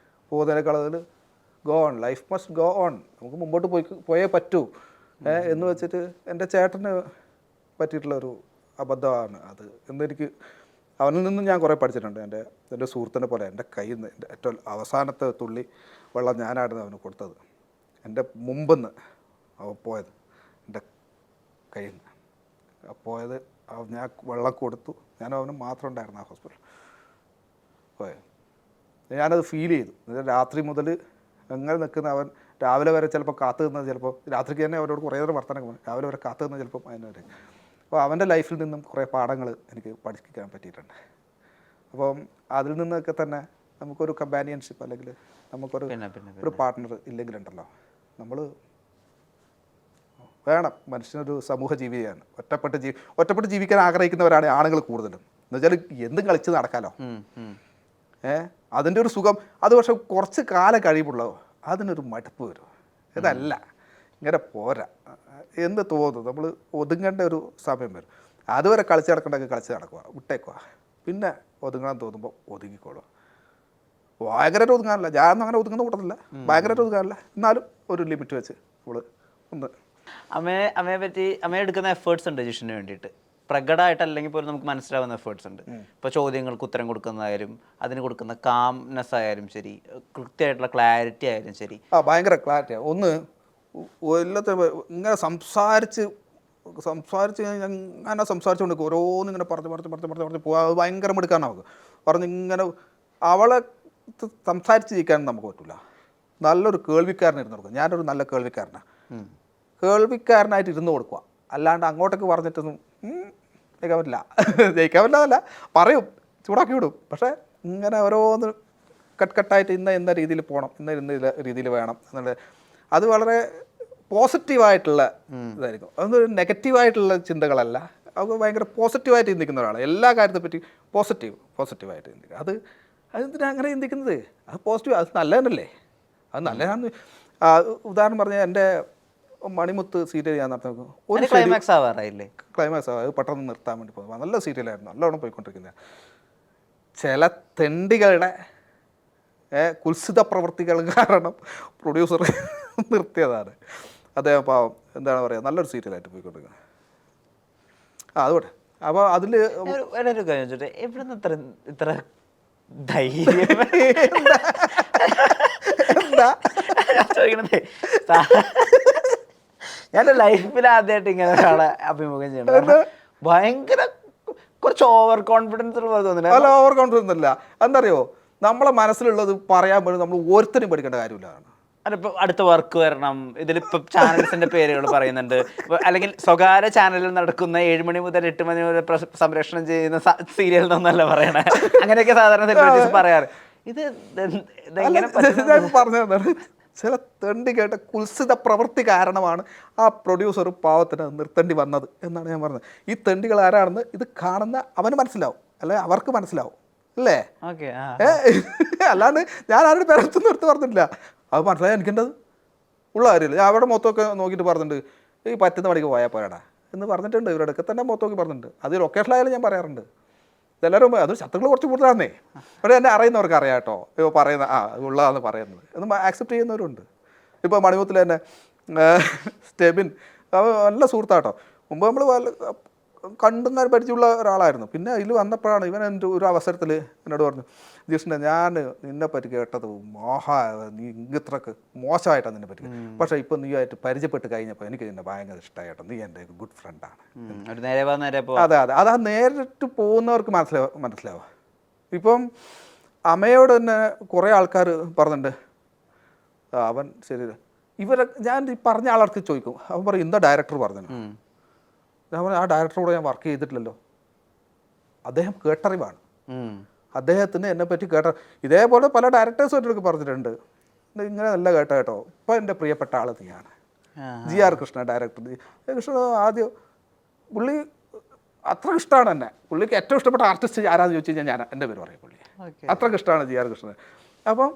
പോകുന്നതിനേക്കാൾ അതിൽ go on, life must go on, നമുക്ക് മുമ്പോട്ട് പോയേ പറ്റൂ എന്ന് വെച്ചിട്ട് എൻ്റെ ചേട്ടന് പറ്റിയിട്ടുള്ളൊരു അബദ്ധമാണ് അത് എന്നെനിക്ക് അവനിൽ നിന്നും ഞാൻ കുറേ പഠിച്ചിട്ടുണ്ട്. എൻ്റെ സുഹൃത്തിനെ പോലെ എൻ്റെ കയ്യിൽ നിന്ന് എൻ്റെ ഏറ്റവും അവസാനത്തെ തുള്ളി വെള്ളം ഞാനായിരുന്നു അവന് കൊടുത്തത്. എൻ്റെ മുമ്പെന്ന് അവൻ പോയത് എൻ്റെ കയ്യിൽ നിന്ന് പോയത്, ഞാൻ വെള്ളം കൊടുത്തു. ഞാൻ അവന് മാത്രം ഉണ്ടായിരുന്നു ആ ഹോസ്പിറ്റലിൽ പോയത്. ഞാനത് ഫീൽ ചെയ്തു. രാത്രി മുതൽ എങ്ങനെ നിൽക്കുന്ന അവൻ രാവിലെ വരെ ചിലപ്പോൾ കാത്തു നിന്നത്, ചിലപ്പോൾ രാത്രിക്ക് തന്നെ അവരോട് കുറേ നേരം വർത്തമാനം രാവിലെ വരെ കാത്തു നിന്നത് ചിലപ്പം അതിന് വരെ. അപ്പോൾ അവൻ്റെ ലൈഫിൽ നിന്നും കുറേ പാഠങ്ങൾ എനിക്ക് പഠിക്കാൻ പറ്റിയിട്ടുണ്ട്. അപ്പം അതിൽ നിന്നൊക്കെ തന്നെ നമുക്കൊരു കമ്പാനിയൻഷിപ്പ് അല്ലെങ്കിൽ നമുക്കൊരു പാർട്ട്ണർ ഇല്ലെങ്കിലുണ്ടല്ലോ, നമ്മൾ വേണം. മനുഷ്യനൊരു സമൂഹ ജീവിയാണ്. ഒറ്റപ്പെട്ട് ജീവിക്കാൻ ആഗ്രഹിക്കുന്നവരാണ് ആണുങ്ങൾ കൂടുതലും. എന്നുവെച്ചാൽ എന്തും കളിച്ച് നടക്കാമല്ലോ. അതിൻ്റെ ഒരു സുഖം അത് പക്ഷെ കുറച്ച് കാലം കഴിയുമ്പോഴോ അതിനൊരു മടുപ്പ് വരും. ഇതല്ല, ഇങ്ങനെ പോരാ എന്ന് തോന്നും. നമ്മൾ ഒതുങ്ങേണ്ട ഒരു സമയം വരും. അതുവരെ കളിച്ച് നടക്കണ്ടെങ്കിൽ കളിച്ച് നടക്കുക, വിട്ടേക്കുക. പിന്നെ ഒതുങ്ങാൻ തോന്നുമ്പോൾ ഒതുങ്ങിക്കോളുക. ഭയങ്കരമായിട്ട് ഒതുങ്ങാനല്ല, ഞാനൊന്നും അങ്ങനെ ഒതുങ്ങുന്ന കൂട്ടത്തില്ല, ഭയങ്കരമായിട്ട് ഒതുങ്ങാനല്ല, എന്നാലും ഒരു ലിമിറ്റ് വെച്ച് നമ്മൾ ഒന്ന്. അമ്മയെ എടുക്കുന്ന എഫേർട്സ് ഉണ്ട് ജിഷിന് വേണ്ടിയിട്ട്, പ്രകടമായിട്ടല്ലെങ്കിൽ പോലും നമുക്ക് മനസ്സിലാവുന്ന എഫേർട്സ് ഉണ്ട്. ഇപ്പോൾ ചോദ്യങ്ങൾക്ക് ഉത്തരം കൊടുക്കുന്നതായാലും അതിന് കൊടുക്കുന്ന കാംനെസ് ആയാലും ശരി, കൃത്യമായിട്ടുള്ള ക്ലാരിറ്റി ആയാലും ശരി. ഭയങ്കര ക്ലാരിറ്റിയാണ്. ഒന്ന് എല്ലാത്തിനും ഇങ്ങനെ സംസാരിച്ച് അങ്ങനെ സംസാരിച്ചുകൊണ്ട് ഓരോന്നും ഇങ്ങനെ പറഞ്ഞ് പോകാൻ അത് ഭയങ്കര മെടുക്കാൻ നമുക്ക് ഇങ്ങനെ അവളെ സംസാരിച്ചിരിക്കാൻ നമുക്ക് പറ്റില്ല. നല്ലൊരു കേൾവിക്കാരനായിരുന്നു കൊടുക്കുക. ഞാനൊരു നല്ല കേൾവിക്കാരനായിട്ട് ഇരുന്ന് കൊടുക്കുക. അല്ലാണ്ട് അങ്ങോട്ടേക്ക് പറഞ്ഞിട്ടൊന്നും ജയിക്കാൻ പറ്റില്ല പറയും, ചൂടാക്കി വിടും. പക്ഷേ ഇങ്ങനെ ഓരോന്ന് കട്ടായിട്ട് ഇന്ന രീതിയിൽ പോകണം, ഇന്ന രീതിയിൽ വേണം എന്നുള്ളത് അത് വളരെ പോസിറ്റീവായിട്ടുള്ള ഇതായിരിക്കും. അതൊന്നും നെഗറ്റീവായിട്ടുള്ള ചിന്തകളല്ല. അത് ഭയങ്കര പോസിറ്റീവായിട്ട് ചിന്തിക്കുന്ന ഒരാളാണ്. എല്ലാ കാര്യത്തെ പറ്റി പോസിറ്റീവായിട്ട് ചിന്തിക്കുക. അതെന്തിനാണ് അങ്ങനെ ചിന്തിക്കുന്നത്? അത് പോസിറ്റീവ്, അത് നല്ലതന്നല്ലേ, അത് നല്ലതാണെന്ന്. ഉദാഹരണം പറഞ്ഞാൽ എൻ്റെ മണിമുത്ത് സീരിയൽ ഞാൻ നടത്തുന്നത് ഒരു ക്ലൈമാക്സ് ആവാറായില്ലേ? ക്ലൈമാക്സ് ആവാം, അത് പെട്ടെന്ന് നിർത്താൻ വേണ്ടി പോകുന്നത്. നല്ല സീരിയലായിരുന്നു, നല്ലോണം പോയിക്കൊണ്ടിരിക്കുന്നത്. ചില തെണ്ടികളുടെ കുൽസിത പ്രവൃത്തികൾ കാരണം പ്രൊഡ്യൂസർ നിർത്തിയതാണ്. അദ്ദേഹം പാവം എന്താണ് പറയുക, നല്ലൊരു സീരിയലായിട്ട് പോയിക്കൊണ്ടിരിക്കുന്നത്. അതുകൊണ്ട് അപ്പോൾ അതിൽ ഒരു കാര്യം ചോദിച്ചോട്ടെ, എവിടുന്ന് ഇത്ര ധൈര്യം എന്താ ചോദിക്കണതേ? ഞാൻ ലൈഫിൽ ആദ്യമായിട്ട് ഇങ്ങനെ ഒരാളെ അഭിമുഖം ചെയ്യണം. ഭയങ്കര കുറച്ച് ഓവർ കോൺഫിഡൻസ് തോന്നുന്നില്ല. അല്ല, ഓവർ കോൺഫിഡൻസ് അല്ല. എന്തറിയോ, നമ്മളെ മനസ്സിലുള്ളത് പറയാൻ വേണ്ടി നമ്മൾ ഓരോരുത്തരും പഠിക്കേണ്ട കാര്യമില്ല. അതിപ്പോൾ അടുത്ത വർക്ക് വരണം, ഇതിലിപ്പോൾ ചാനൽസിന്റെ പേരുകൾ പറയുന്നുണ്ട്, അല്ലെങ്കിൽ സ്വകാര്യ ചാനലിൽ നടക്കുന്ന 7 മണി മുതൽ 8 മണി വരെ സംപ്രേഷണം ചെയ്യുന്ന സീരിയൽ എന്നല്ല പറയണേ. അങ്ങനെയൊക്കെ സാധാരണ സെലിബ്രിറ്റീസ് പറയാറ്. ഇത് പറഞ്ഞതാണ്, ചില തെണ്ടി കേട്ട കുൽസിത പ്രവൃത്തി കാരണമാണ് ആ പ്രൊഡ്യൂസർ പാവത്തിന് നിർത്തേണ്ടി വന്നത് എന്നാണ് ഞാൻ പറഞ്ഞത്. ഈ തെണ്ടികൾ ആരാണെന്ന് ഇത് കാണുന്ന അവന് മനസ്സിലാവും, അല്ലെ അവർക്ക് മനസ്സിലാവും, അല്ലേ? അല്ലാണ്ട് ഞാൻ ആരുടെ പേരത്തുനിന്ന് എടുത്ത് പറഞ്ഞിട്ടില്ല. അത് മനസ്സിലായി എനിക്കുണ്ടത് ഉള്ള കാര്യമില്ല. ഞാൻ അവിടെ മൊത്തമൊക്കെ നോക്കിയിട്ട് പറഞ്ഞിട്ടുണ്ട്, ഈ പറ്റുന്ന പണിക്ക് പോയാൽ പോയാടാ എന്ന് പറഞ്ഞിട്ടുണ്ട്. ഇവരുടെ തന്നെ മൊത്തമൊക്കെ പറഞ്ഞിട്ടുണ്ട്. അത് ലൊക്കേഷനിലായാലും ഞാൻ പറയാറുണ്ട്. എല്ലാവരും അത് ശത്രുക്കൾ കുറച്ച് കൂടുതലാണേ. പക്ഷേ എന്നെ അറിയുന്നവർക്ക് അറിയാം കേട്ടോ, ഇപ്പോൾ പറയുന്ന ഉള്ളതാണെന്ന് പറയുന്നത് എന്ന് ആക്സെപ്റ്റ് ചെയ്യുന്നവരുണ്ട്. ഇപ്പോൾ മണിമുത്തിൽ തന്നെ സ്റ്റെബിൻ നല്ല സുഹൃത്താട്ടോ. മുമ്പ് നമ്മൾ കണ്ടുങ്ങാൻ പരിചയമുള്ള ഒരാളായിരുന്നു. പിന്നെ അതിൽ വന്നപ്പോഴാണ് ഇവൻ എൻ്റെ ഒരു അവസരത്തിൽ എന്നോട് പറഞ്ഞു, ജിഷ്ണ ഞാൻ നിന്നെപ്പറ്റി കേട്ടത് നീ ഇത്രക്ക് മോശമായിട്ടാണ് നിന്നെ പറ്റി, പക്ഷേ ഇപ്പം നീയായിട്ട് പരിചയപ്പെട്ട് കഴിഞ്ഞപ്പോൾ എനിക്ക് നിന്നെ ഭയങ്കര ഇഷ്ടമായിട്ടോ, നീ എൻ്റെ ഗുഡ് ഫ്രണ്ടാണ്. അതെ അതെ, അത് ആ നേരിട്ട് പോകുന്നവർക്ക് മനസ്സിലാവുക. ഇപ്പം അമ്മയോട് തന്നെ കുറേ ആൾക്കാർ പറഞ്ഞിട്ടുണ്ട്, അവൻ ശരി ഇവരെ ഞാൻ ഈ പറഞ്ഞ ആളർക്ക് ചോദിക്കും, അവൻ പറയും എന്താ ഡയറക്ടർ പറഞ്ഞു. ഞാൻ ആ ഡയറക്ടറോട് ഞാൻ വർക്ക് ചെയ്തിട്ടില്ലല്ലോ. അദ്ദേഹം കേട്ടറിവാണ്. അദ്ദേഹത്തിന് എന്നെപ്പറ്റി ഇതേപോലെ പല ഡയറക്ടേഴ്സും എൻ്റെ അടുത്ത് പറഞ്ഞിട്ടുണ്ട്, ഇങ്ങനെ നല്ല കേട്ടോ, ഇപ്പം എൻ്റെ പ്രിയപ്പെട്ട ആൾ നീയാണ്. GR Krishna director. കൃഷ്ണ ആദ്യം പുള്ളി അത്ര ഇഷ്ടമാണ് എന്നെ. പുള്ളിക്ക് ഏറ്റവും ഇഷ്ടപ്പെട്ട ആർട്ടിസ്റ്റ് ആരാന്ന് ചോദിച്ചു കഴിഞ്ഞാൽ ഞാൻ എൻ്റെ പേര് പറയും. പുള്ളി അത്രയ്ക്ക് ഇഷ്ടമാണ് GR കൃഷ്ണൻ. അപ്പം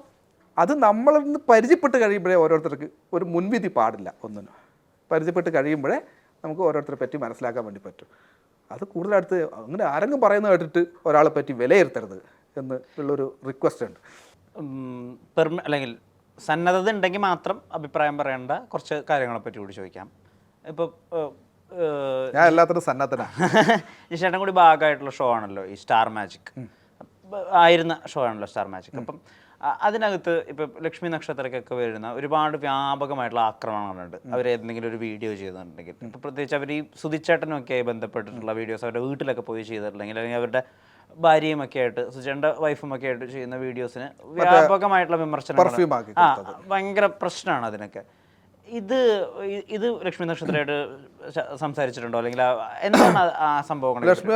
അത് നമ്മളിന്ന് പരിചയപ്പെട്ട് കഴിയുമ്പോഴേ ഓരോരുത്തർക്ക് ഒരു മുൻവിധി പാടില്ല. ഒന്നിനും പരിചയപ്പെട്ട് കഴിയുമ്പോഴേ നമുക്ക് ഓരോരുത്തരെ പറ്റി മനസ്സിലാക്കാൻ വേണ്ടി പറ്റും. അത് കൂടുതലടുത്ത് അങ്ങനെ ആരെങ്കിലും പറയുന്നത് കേട്ടിട്ട് ഒരാളെ പറ്റി വിലയിരുത്തരുത് എന്ന് ഉള്ളൊരു റിക്വസ്റ്റ് ഉണ്ട്. അല്ലെങ്കിൽ സന്നദ്ധത ഉണ്ടെങ്കിൽ മാത്രം അഭിപ്രായം പറയേണ്ട കുറച്ച് കാര്യങ്ങളെ പറ്റി കൂടി ചോദിക്കാം. ഇപ്പോൾ ഞാൻ എല്ലാത്തിനും സന്നദ്ധനാണ്. ജിഷേട്ടൻ കൂടി ഭാഗമായിട്ടുള്ള ഷോ ആണല്ലോ ഈ സ്റ്റാർ മാജിക്, ആയിരുന്ന ഷോ ആണല്ലോ സ്റ്റാർ മാജിക്. അപ്പം അതിനകത്ത് ഇപ്പോൾ ലക്ഷ്മി നക്ഷത്രക്കൊക്കെ വരുന്ന ഒരുപാട് വ്യാപകമായിട്ടുള്ള ആക്രമണങ്ങളുണ്ട്. അവർ ഏതെങ്കിലും ഒരു വീഡിയോ ചെയ്തിട്ടുണ്ടെങ്കിൽ, ഇപ്പോൾ പ്രത്യേകിച്ച് അവർ ഈ സുധിച്ചേട്ടനുമൊക്കെ ആയി ബന്ധപ്പെട്ടിട്ടുള്ള വീഡിയോസ് അവരുടെ വീട്ടിലൊക്കെ പോയി ചെയ്തിട്ടുണ്ടെങ്കിൽ, അല്ലെങ്കിൽ അവരുടെ ഭാര്യയും ഒക്കെ ആയിട്ട് സുധിച്ചേട്ടൻ്റെ വൈഫും ഒക്കെ ആയിട്ട് ചെയ്യുന്ന വീഡിയോസിന് വ്യാപകമായിട്ടുള്ള വിമർശനം, ഭയങ്കര പ്രശ്നമാണ് അതിനൊക്കെ. ഇത് ലക്ഷ്മി നക്ഷത്രമായിട്ട് സംസാരിച്ചിട്ടുണ്ടോ, അല്ലെങ്കിൽ എന്താണ് ആ സംഭവങ്ങൾ? ലക്ഷ്മി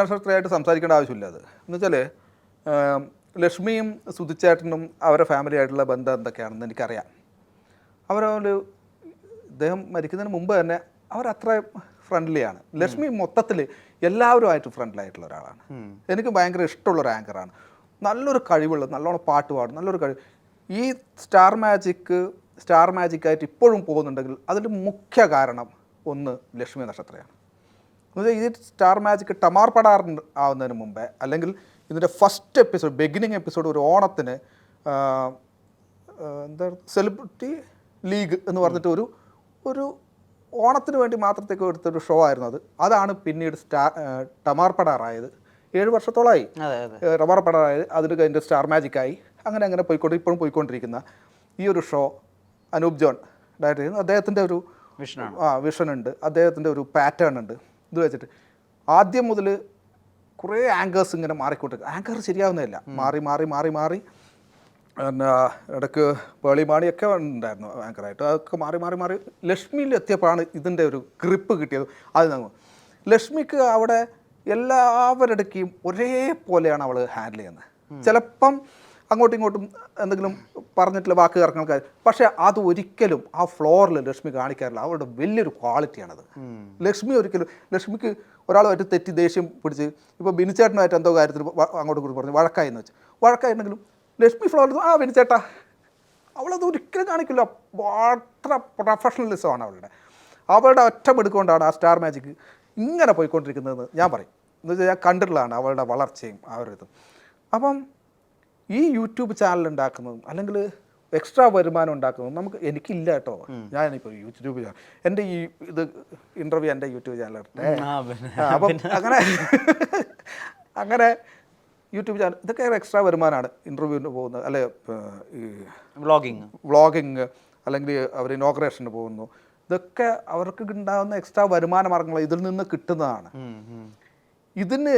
നക്ഷത്രമായിട്ട് സംസാരിക്കേണ്ട ആവശ്യമില്ല. അത് എന്ന് വെച്ചാൽ ലക്ഷ്മിയും സുധിച്ചേട്ടനും അവരുടെ ഫാമിലി ആയിട്ടുള്ള ബന്ധം എന്തൊക്കെയാണെന്ന് എനിക്കറിയാം. ഇദ്ദേഹം മരിക്കുന്നതിന് മുമ്പ് തന്നെ അവരത്ര ഫ്രണ്ട്ലിയാണ്. ലക്ഷ്മി മൊത്തത്തിൽ എല്ലാവരുമായിട്ട് ഫ്രണ്ട്ലിയായിട്ടുള്ള ഒരാളാണ്. എനിക്ക് ഭയങ്കര ഇഷ്ടമുള്ളൊരു ആങ്കറാണ്. നല്ലൊരു കഴിവുള്ള, നല്ലോണം പാട്ട് പാടും, നല്ലൊരു കഴിവ്. ഈ സ്റ്റാർ മാജിക്കായിട്ട് ഇപ്പോഴും പോകുന്നുണ്ടെങ്കിൽ അതിൻ്റെ മുഖ്യ കാരണം ഒന്ന് ലക്ഷ്മി നക്ഷത്രയാണ്. എന്നുവെച്ചാൽ ഈ സ്റ്റാർ മാജിക് ടമാർ പടാർ ആവുന്നതിന് മുമ്പേ, അല്ലെങ്കിൽ ഇതിൻ്റെ ഫസ്റ്റ് എപ്പിസോഡ്, ബിഗിനിങ് എപ്പിസോഡ് ഒരു ഓണത്തിന് എന്താ സെലിബ്രിറ്റി ലീഗ് എന്ന് പറഞ്ഞിട്ട് ഒരു ഓണത്തിന് വേണ്ടി മാത്രത്തേക്ക് എടുത്തൊരു ഷോ ആയിരുന്നു. അതാണ് പിന്നീട് ടമാർ പടാറായത്. 7 വർഷത്തോളമായി ടമാർ പടാറായത്. അതിൽ കഴിഞ്ഞ് സ്റ്റാർ മാജിക്കായി. അങ്ങനെ ഇപ്പോഴും പോയിക്കൊണ്ടിരിക്കുന്ന ഈ ഒരു ഷോ അനൂപ് ജോൺ ഡയറക്റ്റ് ചെയ്യുന്നു. അദ്ദേഹത്തിൻ്റെ ഒരു വിഷനുണ്ട്, അദ്ദേഹത്തിൻ്റെ ഒരു പാറ്റേൺ ഉണ്ട്. ഇത് വെച്ചിട്ട് ആദ്യം മുതൽ കുറേ ആങ്കേഴ്സ് ഇങ്ങനെ മാറിക്കൊണ്ടിരിക്കും. ആങ്കർ ശരിയാവുന്നതല്ല, മാറി പിന്നെ ഇടയ്ക്ക് പേളിമാണിയൊക്കെ ഉണ്ടായിരുന്നു ആങ്കറായിട്ട്. അതൊക്കെ മാറി ലക്ഷ്മിയിൽ എത്തിയപ്പോഴാണ് ഇതിൻ്റെ ഒരു ഗ്രിപ്പ് കിട്ടിയത്. അത് ലക്ഷ്മിക്ക് അവിടെ എല്ലാവരുടെയും ഒരേപോലെയാണ് അവൾ ഹാൻഡിൽ ചെയ്യുന്നത്. ചിലപ്പം അങ്ങോട്ടും ഇങ്ങോട്ടും എന്തെങ്കിലും പറഞ്ഞിട്ടുള്ള വാക്ക് ഇറങ്ങാൻ, പക്ഷേ അത് ഒരിക്കലും ആ ഫ്ലോറിൽ ലക്ഷ്മി കാണിക്കാറില്ല. അവരുടെ വലിയൊരു ക്വാളിറ്റിയാണത്. ലക്ഷ്മിക്ക് ഒരാളുമായിട്ട് തെറ്റി ദേഷ്യം പിടിച്ച്, ഇപ്പോൾ ബിനിച്ചേട്ടനുമായിട്ട് എന്തോ കാര്യത്തിൽ അങ്ങോട്ടും കൂടി പറഞ്ഞു വഴക്കായെന്ന് വെച്ച്, വഴക്കായിട്ടുണ്ടെങ്കിലും ലക്ഷ്മി ഫ്ലോറിൽ ബിനിച്ചേട്ടാ, അവളത് ഒരിക്കലും കാണിക്കില്ല. വളരെ പ്രൊഫഷണലിസമാണ് അവളുടെ ഒറ്റ എടുക്കൊണ്ടാണ് ആ സ്റ്റാർ മാജിക് ഇങ്ങനെ പോയിക്കൊണ്ടിരിക്കുന്നതെന്ന് ഞാൻ പറയും. എന്ന് വെച്ചാൽ ഞാൻ കണ്ടിട്ടുള്ളതാണ് അവളുടെ വളർച്ചയും ആ ഒരു ഇതും. അപ്പം ഈ യൂട്യൂബ് ചാനൽ ഉണ്ടാക്കുന്നതും അല്ലെങ്കിൽ എക്സ്ട്രാ വരുമാനം ഉണ്ടാക്കുന്നത് എനിക്കില്ല കേട്ടോ. ഞാനിപ്പോൾ യൂട്യൂബ് ചാനൽ എൻ്റെ ഈ ഇത് ഇൻ്റർവ്യൂ എൻ്റെ യൂട്യൂബ് ചാനലിട്ടെ. അപ്പം അങ്ങനെ യൂട്യൂബ് ചാനൽ ഇതൊക്കെ എക്സ്ട്രാ വരുമാനമാണ്. ഇൻ്റർവ്യൂവിന് പോകുന്നത്, അല്ലെ ഈ വ്ളോഗിങ്, അല്ലെങ്കിൽ അവർ ഇനോഗ്രേഷന് പോകുന്നു. ഇതൊക്കെ അവർക്ക് ഉണ്ടാകുന്ന എക്സ്ട്രാ വരുമാന മാർഗങ്ങൾ ഇതിൽ നിന്ന് കിട്ടുന്നതാണ്. ഇതിന്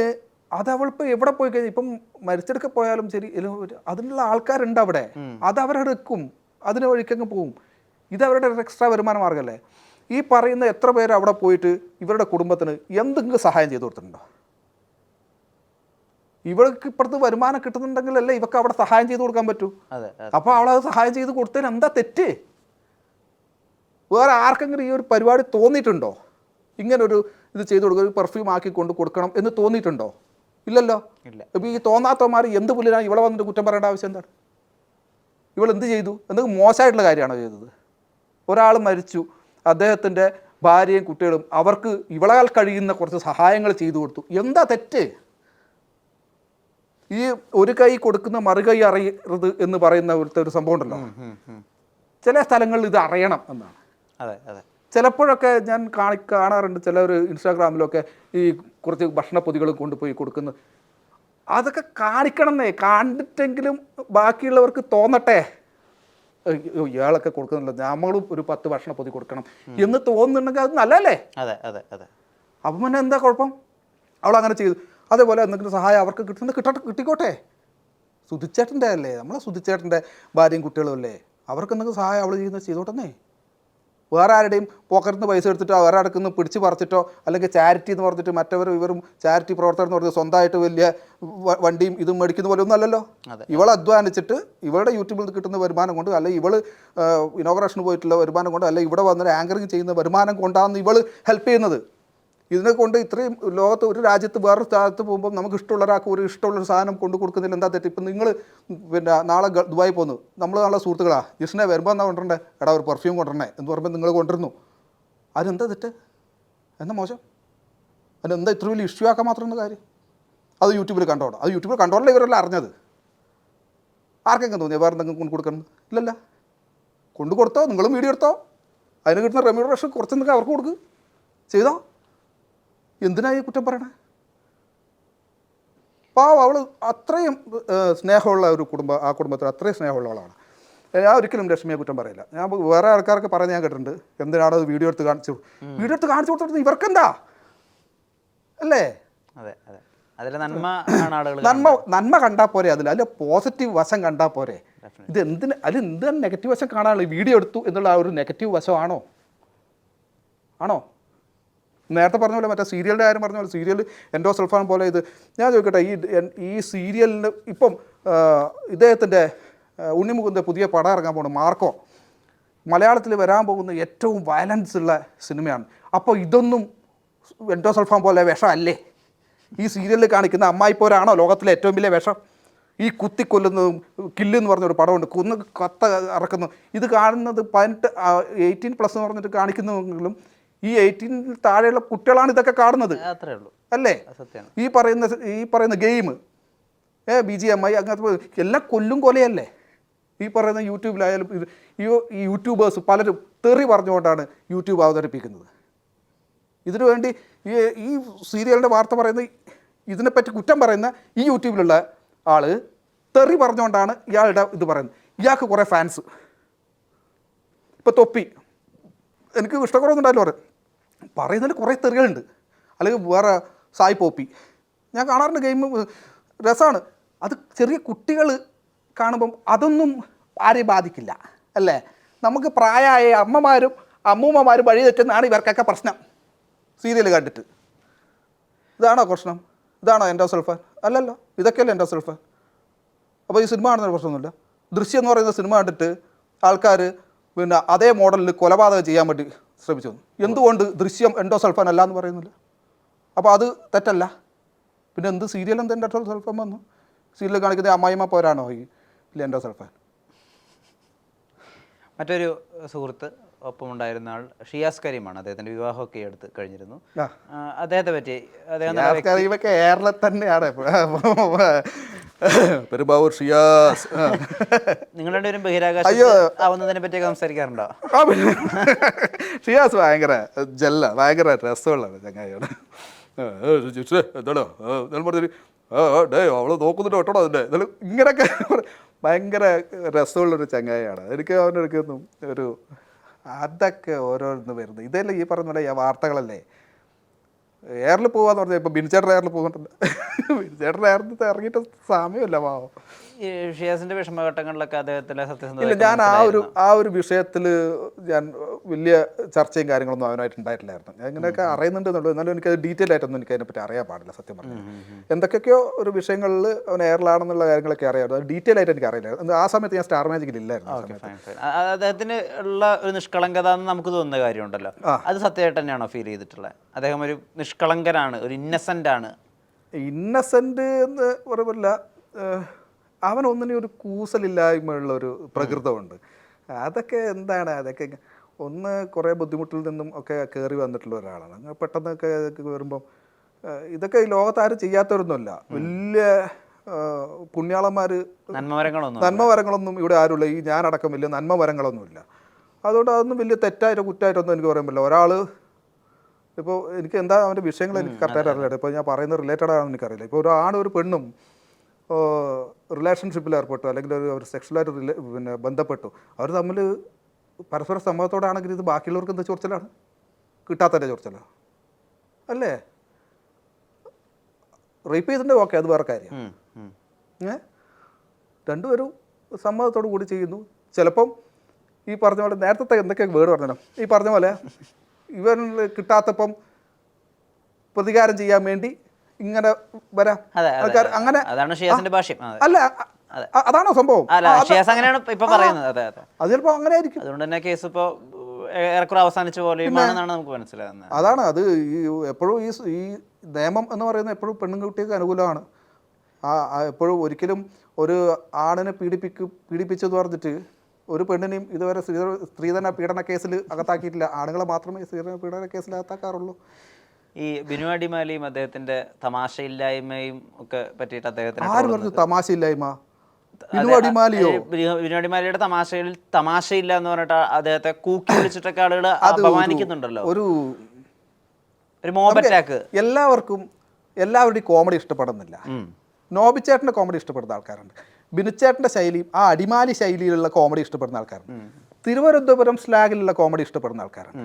അതവളിപ്പോൾ എവിടെ പോയി കഴിഞ്ഞാൽ ഇപ്പം മരിച്ചെടുക്ക പോയാലും ശരി, അതിനുള്ള ആൾക്കാരുണ്ട് അവിടെ, അത് അവരെടുക്കും, അതിന് വഴിക്കങ്ങ് പോവും. ഇത് അവരുടെ എക്സ്ട്രാ വരുമാന മാർഗ്ഗമല്ലേ. ഈ പറയുന്ന എത്ര പേര് അവിടെ പോയിട്ട് ഇവരുടെ കുടുംബത്തിന് എന്തെങ്കിലും സഹായം ചെയ്തു കൊടുത്തിട്ടുണ്ടോ? ഇവൾക്ക് ഇപ്പുറത്ത് വരുമാനം കിട്ടുന്നുണ്ടെങ്കിലല്ലേ ഇവർക്ക് അവിടെ സഹായം ചെയ്ത് കൊടുക്കാൻ പറ്റൂ. അപ്പോൾ അവളത് സഹായം ചെയ്ത് കൊടുത്തതിന് എന്താ തെറ്റ്? വേറെ ആർക്കെങ്കിലും ഈ ഒരു പരിപാടി തോന്നിയിട്ടുണ്ടോ? ഇങ്ങനൊരു ഇത് ചെയ്ത് കൊടുക്കുക, ഒരു പെർഫ്യൂം ആക്കി കൊണ്ട് കൊടുക്കണം എന്ന് തോന്നിയിട്ടുണ്ടോ? ഇല്ലല്ലോ. ഇപ്പോൾ ഈ തോന്നാത്തവന്മാർ എന്ത് പുല്ലിനാണ് ഇവിടെ വന്നിട്ട് കുറ്റം പറയേണ്ട ആവശ്യം എന്താണ്? ഇവൾ എന്ത് ചെയ്തു? എന്തെങ്കിലും മോശമായിട്ടുള്ള കാര്യമാണോ ചെയ്തത്? ഒരാൾ മരിച്ചു, അദ്ദേഹത്തിൻ്റെ ഭാര്യയും കുട്ടികളും അവർക്ക് ഇവളാൽ കഴിയുന്ന കുറച്ച് സഹായങ്ങൾ ചെയ്തു കൊടുത്തു. എന്താ തെറ്റ്? ഈ ഒരു കൈ കൊടുക്കുന്ന മറുകൈ അറിയരുത് എന്ന് പറയുന്ന ഒരു സംഭവം ഉണ്ടല്ലോ. ചില സ്ഥലങ്ങളിൽ ഇത് അറിയണം എന്നാണ്. ചിലപ്പോഴൊക്കെ ഞാൻ കാണാറുണ്ട്, ചിലർ ഇൻസ്റ്റാഗ്രാമിലൊക്കെ ഈ കുറച്ച് ഭക്ഷണപ്പൊതികൾ കൊണ്ടുപോയി കൊടുക്കുന്നു. അതൊക്കെ കാണിക്കണമെന്നേ, കണ്ടിട്ടെങ്കിലും ബാക്കിയുള്ളവർക്ക് തോന്നട്ടെ ഇയാളൊക്കെ കൊടുക്കുന്നില്ല, നമ്മളും ഒരു 10 ഭക്ഷണപ്പൊതി കൊടുക്കണം എന്ന് തോന്നുന്നുണ്ടെങ്കിൽ അത് നല്ലതല്ലേ? അപ്പം പിന്നെ എന്താ കുഴപ്പം? അവളങ്ങനെ ചെയ്തു. അതേപോലെ എന്തെങ്കിലും സഹായം അവർക്ക് കിട്ടിക്കോട്ടെ. സുധിച്ചേട്ടൻ്റെ അല്ലേ, നമ്മളെ സുധിച്ചേട്ടൻ്റെ ഭാര്യയും കുട്ടികളും അല്ലേ, അവർക്ക് എന്തെങ്കിലും സഹായം അവൾ ചെയ്തോട്ടെന്നേ. വേറെ ആരുടെയും പോക്കറ്റിൽ നിന്ന് പൈസ എടുത്തിട്ടോ വേറെ അടുക്കുന്ന പിടിച്ച് പറിച്ചിട്ടോ, അല്ലെങ്കിൽ ചാരിറ്റി എന്ന് പറഞ്ഞിട്ട് മറ്റവർ ഇവരും ചാരിറ്റി പ്രവർത്തകർ എന്ന് പറഞ്ഞാൽ സ്വന്തമായിട്ട് വലിയ വണ്ടിയും ഇതും മേടിക്കുന്ന പോലെ ഒന്നും അല്ലല്ലോ. ഇവൾ അധ്വാനിച്ചിട്ട് ഇവളുടെ യൂട്യൂബിൽ നിന്ന് കിട്ടുന്ന വരുമാനം കൊണ്ട്, അല്ലെങ്കിൽ ഇവൾ ഇനോഗ്രേഷന് പോയിട്ടുള്ള വരുമാനം കൊണ്ട്, അല്ലെങ്കിൽ ഇവിടെ വന്നിട്ട് ആങ്കറിങ് ചെയ്യുന്ന വരുമാനം കൊണ്ടാണ് ഇവൾ ഹെൽപ്പ് ചെയ്യുന്നത്. ഇതിനെ കൊണ്ട് ഇത്രയും ലോകത്ത് ഒരു രാജ്യത്ത് വേറൊരു സ്ഥലത്ത് പോകുമ്പോൾ നമുക്ക് ഇഷ്ടമുള്ള ഒരാൾക്ക് ഒരു ഇഷ്ടമുള്ളൊരു സാധനം കൊണ്ട് കൊടുക്കുന്നതിൽ എന്താ തെറ്റ്? ഇപ്പം നിങ്ങൾ പിന്നെ നാളെ ദുബായി പോകുന്നു, നമ്മൾ നാളെ സുഹൃത്തുക്കളാ ജിഷ്ണെ വരുമ്പോൾ എന്താ കൊണ്ടുവരണ്ടേ, എടാ ഒരു പെർഫ്യൂം കൊണ്ടുവരണേ എന്ന് പറയുമ്പോൾ നിങ്ങൾ കൊണ്ടുവരുന്നു. അതെന്താ തെറ്റ്? എന്താ മോശം? അതിനെന്താ ഇത്ര വലിയ ഇഷ്യൂ ആക്കാൻ മാത്രം കാര്യം? അത് യൂട്യൂബിൽ കണ്ടോണം. അത് യൂട്യൂബിൽ കണ്ടോണ്ടല്ലേ ഇവരെല്ലാം അറിഞ്ഞത്. ആർക്കെങ്കിലും തോന്നിയാൽ വേറെ എന്തെങ്കിലും കൊണ്ട് കൊടുക്കണം? ഇല്ലല്ല. കൊണ്ടു കൊടുത്തോ, നിങ്ങളും വീഡിയോ എടുത്തോ, അതിന് കിട്ടുന്ന റെമ്യൂണറേഷൻ കുറച്ചെന്നൊക്കെ അവർക്ക് കൊടുക്ക്, ചെയ്തോ. എന്തിനായി കുറ്റം പറയണേ? പാവം, അവൾ അത്രയും സ്നേഹമുള്ള ഒരു ആ കുടുംബത്തിൽ അത്രയും സ്നേഹമുള്ളവളാണ്. ഞാൻ ഒരിക്കലും ലക്ഷ്മിയെ കുറ്റം പറയില്ല. ഞാൻ വേറെ ആൾക്കാർക്ക് പറഞ്ഞ് ഞാൻ കേട്ടിട്ടുണ്ട്, എന്തിനാണ് അത് വീഡിയോ എടുത്ത് കാണിച്ചു കൊടുത്തിട്ട് ഇവർക്കെന്താ അല്ലേ? നന്മ കണ്ടാൽ പോരെ, അതിൽ പോസിറ്റീവ് വശം കണ്ടാൽ പോരെ. ഇത് എന്തിനാണ് നെഗറ്റീവ് വശം കാണാനുള്ളത്? വീഡിയോ എടുത്തു എന്നുള്ള ആ ഒരു നെഗറ്റീവ് വശമാണോ? നേരത്തെ പറഞ്ഞ പോലെ മറ്റേ സീരിയലിൻ്റെ കാര്യം പറഞ്ഞ പോലെ, സീരിയൽ എൻഡോസൾഫാൻ പോലെ ഇത് ഞാൻ ചോദിക്കട്ടെ, ഈ സീരിയലിന് ഇപ്പം ഇദ്ദേഹത്തിൻ്റെ ഉണ്ണിമുകുന്ദൻ്റെ പുതിയ പടം ഇറങ്ങാൻ പോകുന്നു, മാർക്കോ, മലയാളത്തിൽ വരാൻ പോകുന്ന ഏറ്റവും വയലൻസ് ഉള്ള സിനിമയാണ്. അപ്പോൾ ഇതൊന്നും എൻഡോസൾഫാൻ പോലെ വിഷമല്ലേ? ഈ സീരിയലിൽ കാണിക്കുന്ന അമ്മായിപ്പോരാണോ ലോകത്തിലെ ഏറ്റവും വലിയ വിഷം? ഈ കുത്തിക്കൊല്ലുന്നതും കില്ലെന്ന് പറഞ്ഞൊരു പടമുണ്ട്, കത്ത ഇറക്കുന്നു. ഇത് കാണുന്നത് 18+ എന്ന് പറഞ്ഞിട്ട് കാണിക്കുന്നെങ്കിലും ഈ 18 താഴെയുള്ള കുട്ടികളാണ് ഇതൊക്കെ കാണുന്നത്, അല്ലേ? ഈ പറയുന്ന ഗെയിം BGMI അങ്ങനത്തെ എല്ലാം കൊലയല്ലേ? ഈ പറയുന്ന യൂട്യൂബിലായാലും ഈ യൂട്യൂബേഴ്സ് പലരും തെറി പറഞ്ഞുകൊണ്ടാണ് യൂട്യൂബ് അവതരിപ്പിക്കുന്നത്. ഇതിനു വേണ്ടി ഈ സീരിയലിൻ്റെ വാർത്ത പറയുന്ന, ഇതിനെപ്പറ്റി കുറ്റം പറയുന്ന ഈ യൂട്യൂബിലുള്ള ആൾ തെറി പറഞ്ഞുകൊണ്ടാണ് ഇയാളുടെ ഇത് പറയുന്നത്. ഇയാൾക്ക് കുറേ ഫാൻസ്. ഇപ്പോൾ തൊപ്പി എനിക്ക് ഇഷ്ടക്കുറവൊന്നുണ്ടായില്ല പറയുന്നതിൽ കുറേ തെറികളുണ്ട്. അല്ലെങ്കിൽ വേറെ സായി പോപ്പി ഞാൻ കാണാറുണ്ട്, ഗെയിം രസമാണ്. അത് ചെറിയ കുട്ടികൾ കാണുമ്പം അതൊന്നും ആരെയും ബാധിക്കില്ല, അല്ലേ? നമുക്ക് പ്രായമായ അമ്മമാരും അമ്മൂമ്മമാരും വഴി തെറ്റുന്നതാണ് ഇവർക്കൊക്കെ പ്രശ്നം. സീരിയൽ കണ്ടിട്ട് ഇതാണോ പ്രശ്നം? ഇതാണോ എൻഡോസൾഫാൻ? അല്ലല്ലോ, ഇതൊക്കെയല്ലേ എൻഡോസൾഫാൻ. അപ്പോൾ ഈ സിനിമ കാണുന്നൊരു പ്രശ്നമൊന്നുമില്ല. ദൃശ്യം എന്ന് പറയുന്ന സിനിമ കണ്ടിട്ട് ആൾക്കാർ പിന്നെ അതേ മോഡലിൽ കൊലപാതകം ചെയ്യാൻ വേണ്ടി ശ്രമിച്ചു. എന്തുകൊണ്ട് ദൃശ്യം എൻഡോസൾഫാൻ അല്ല എന്ന് പറയുന്നില്ല? അപ്പോൾ അത് തെറ്റല്ല. പിന്നെ എന്ത് സീരിയൽ എന്ത് എൻഡോസൾഫാൻ വന്നു? സീരിയൽ കാണിക്കുന്ന അമ്മായിമ്മ പോരാണോ ഈ എൻഡോസൾഫാൻ? മറ്റൊരു സുഹൃത്ത് ഒപ്പമുണ്ടായിരുന്ന ആൾ ഷിയാസ് കരീമാണ്. അദ്ദേഹത്തിൻ്റെ വിവാഹമൊക്കെ എടുത്ത് കഴിഞ്ഞിരുന്നു. അദ്ദേഹത്തെ പറ്റി കേരളത്തിൽ തന്നെയാണ് പെരുമ്പാവൂർ ഷിയാസ്. നിങ്ങളുടെ ഒരു ബഹിരാകാശ ആവുന്നതിനെ പറ്റിയൊക്കെ സംസാരിക്കാറുണ്ടോ? ആ പിന്നെ ഷിയാസ് ഭയങ്കര ജല്ല, ഭയങ്കര രസമുള്ളതാണ് ചങ്ങായിയാണ്. എന്താണോ പറഞ്ഞു, ഡേ അവള് നോക്കുന്നുണ്ട് കേട്ടോ അതിൻ്റെ എന്നാലും ഇങ്ങനെയൊക്കെ ഭയങ്കര രസമുള്ളൊരു ചങ്ങായിയാണ്. എനിക്ക് അവനെടുക്കുന്നു ഒരു അതൊക്കെ ഓരോന്ന് വരുന്നത് ഇതല്ലേ ഈ പറഞ്ഞ പോലെ വാർത്തകളല്ലേ. എയറിൽ പോകാന്ന് പറഞ്ഞാൽ ഇപ്പം ബിൻചേട്ടൻ എയറിൽ പോകുന്നുണ്ട്. ബിൻചേട്ടൻ എയറിൽ ഇറങ്ങിയിട്ട് സമയമില്ല പാവം. ഈ ഷിയാസിന്റെ വിഷമഘട്ടങ്ങളിലൊക്കെ അദ്ദേഹത്തിലെ ഇല്ല, സത്യസന്ധത ഞാൻ ആ ഒരു വിഷയത്തിൽ ഞാൻ വലിയ ചർച്ചയും കാര്യങ്ങളൊന്നും അവനായിട്ട് ഉണ്ടായിട്ടില്ലായിരുന്നു. ഞാൻ ഇങ്ങനെയൊക്കെ അറിയുന്നുണ്ടെന്നുള്ളൂ, എന്നാലും എനിക്കത് ഡീറ്റെയിൽ ആയിട്ടൊന്നും എനിക്ക് അതിനെപ്പറ്റി അറിയാൻ പാടില്ല സത്യം പറഞ്ഞു. എന്തൊക്കെയൊക്കെയോ ഒരു വിഷയങ്ങളിൽ അവൻ എയറിലാണെന്നുള്ള കാര്യങ്ങളൊക്കെ അറിയാമായിരുന്നു, അത് ഡീറ്റെയിൽ ആയിട്ട് എനിക്ക് അറിയില്ലായിരുന്നു. ആ സമയത്ത് ഞാൻ സ്റ്റാർ മാജിക്കിൽ ഇല്ലായിരുന്നു. അദ്ദേഹത്തിന് ഉള്ള ഒരു നിഷ്കളങ്കത എന്ന് നമുക്ക് തോന്നുന്ന കാര്യമുണ്ടല്ലോ, അത് സത്യമായിട്ട് തന്നെയാണോ ഫീൽ ചെയ്തിട്ടുള്ളത്? അദ്ദേഹം ഒരു നിഷ്കളങ്കനാണ്, ഒരു ഇന്നസെന്റ് ആണ്. ഇന്നസെന്റ് എന്ന് പറയുന്നില്ല, അവനൊന്നിനും ഒരു കൂസലില്ലായ്മയുള്ള ഒരു പ്രകൃതമുണ്ട്. അതൊക്കെ എന്താണ്, അതൊക്കെ ഒന്ന് കുറേ ബുദ്ധിമുട്ടിൽ നിന്നും ഒക്കെ കയറി വന്നിട്ടുള്ള ഒരാളാണ്. അങ്ങനെ പെട്ടെന്നൊക്കെ വരുമ്പം ഇതൊക്കെ ഈ ലോകത്താരും ചെയ്യാത്തവരൊന്നുമല്ല. വലിയ പുണ്യാളന്മാർ നന്മവരങ്ങളൊന്നും ഇവിടെ ആരുമില്ല. ഈ ഞാനടക്കം വലിയ നന്മവരങ്ങളൊന്നുമില്ല. അതുകൊണ്ട് അതൊന്നും വലിയ തെറ്റായിട്ടോ കുറ്റായിട്ടൊന്നും എനിക്ക് പറയാൻ പറ്റില്ല. ഒരാൾ ഇപ്പോൾ എനിക്ക് എന്താ അവൻ്റെ വിഷയങ്ങൾ എനിക്ക് കറക്റ്റായിട്ട് അറിയില്ല. ഇപ്പോൾ ഞാൻ പറയുന്നത് റിലേറ്റഡ് ആണെന്ന് എനിക്കറിയില്ല. ഇപ്പോൾ ഒരു ആണും ഒരു പെണ്ണും റിലേഷൻഷിപ്പിൽ ഏർപ്പെട്ടു, അല്ലെങ്കിൽ ഒരു സെക്ഷലായിട്ട് പിന്നെ ബന്ധപ്പെട്ടു, അവർ തമ്മിൽ പരസ്പര സമ്മതത്തോടാണെങ്കിൽ ഇത് ബാക്കിയുള്ളവർക്ക് എന്താ ചൊറിച്ചലാണ്? കിട്ടാത്തതിൻ്റെ ചൊറിച്ചലാണ് അല്ലേ? റേപ്പ് ചെയ്തിട്ടുണ്ടെങ്കിൽ ഓക്കെ, അത് വേറെ കാര്യം. രണ്ടുപേരും സമ്മതത്തോടു കൂടി ചെയ്യുന്നു. ചിലപ്പം ഈ പറഞ്ഞ പോലെ നേരത്തെ എന്തൊക്കെ വേർഡ് പറഞ്ഞോ, ഈ പറഞ്ഞ പോലെ ഇവൻ കിട്ടാത്തപ്പം പ്രതികാരം ചെയ്യാൻ വേണ്ടി ഇങ്ങനെ വരാം ആൾക്കാർ. അങ്ങനെ അല്ല, അതാണോ സംഭവം? അത് ചിലപ്പോൾ അങ്ങനെ ആയിരിക്കും. അതാണ് അത്. ഈ എപ്പോഴും ഈ നിയമം എന്ന് പറയുന്നത് എപ്പോഴും പെണ്ണുകുട്ടിക്ക് അനുകൂലമാണ്. എപ്പോഴും ഒരിക്കലും ഒരു ആണിനെ പീഡിപ്പിച്ചെന്ന് പറഞ്ഞിട്ട് ഒരു പെണ്ണിനെയും ഇതുവരെ സ്ത്രീധന പീഡന കേസിൽ അകത്താക്കിയിട്ടില്ല. ആണുങ്ങളെ മാത്രമേ സ്ത്രീധന പീഡന കേസിൽ അകത്താക്കാറുള്ളൂ. ഈ ബിനു അടിമാലിയും അദ്ദേഹത്തിന്റെ തമാശയില്ലായ്മയും ഒക്കെ പറ്റിയിട്ട് അദ്ദേഹത്തിന് ആര് പറഞ്ഞു തമാശയില്ലായ്മ? ബിനു അടിമാലിയോ? ബിനു അടിമാലിയുടെ തമാശയിൽ തമാശയില്ല എന്ന് പറഞ്ഞിട്ട് അദ്ദേഹത്തെ കൂക്കി വിളിച്ചിട്ടൊക്കെ ആളുകൾ അപമാനിക്കുന്നുണ്ടല്ലോ. ഒരു മോബ് അറ്റാക്ക്. എല്ലാവരുടെയും കോമഡി ഇഷ്ടപ്പെടുന്നില്ല. നോബിച്ചേട്ടൻ്റെ കോമഡി ഇഷ്ടപ്പെടുന്ന ആൾക്കാരുണ്ട്. ബിനുച്ചേട്ടൻ്റെ ശൈലിയും ആ അടിമാലി ശൈലിയിലുള്ള കോമഡി ഇഷ്ടപ്പെടുന്ന ആൾക്കാരുണ്ട്. തിരുവനന്തപുരം സ്ലാഗിലുള്ള കോമഡി ഇഷ്ടപ്പെടുന്ന ആൾക്കാരുണ്ട്.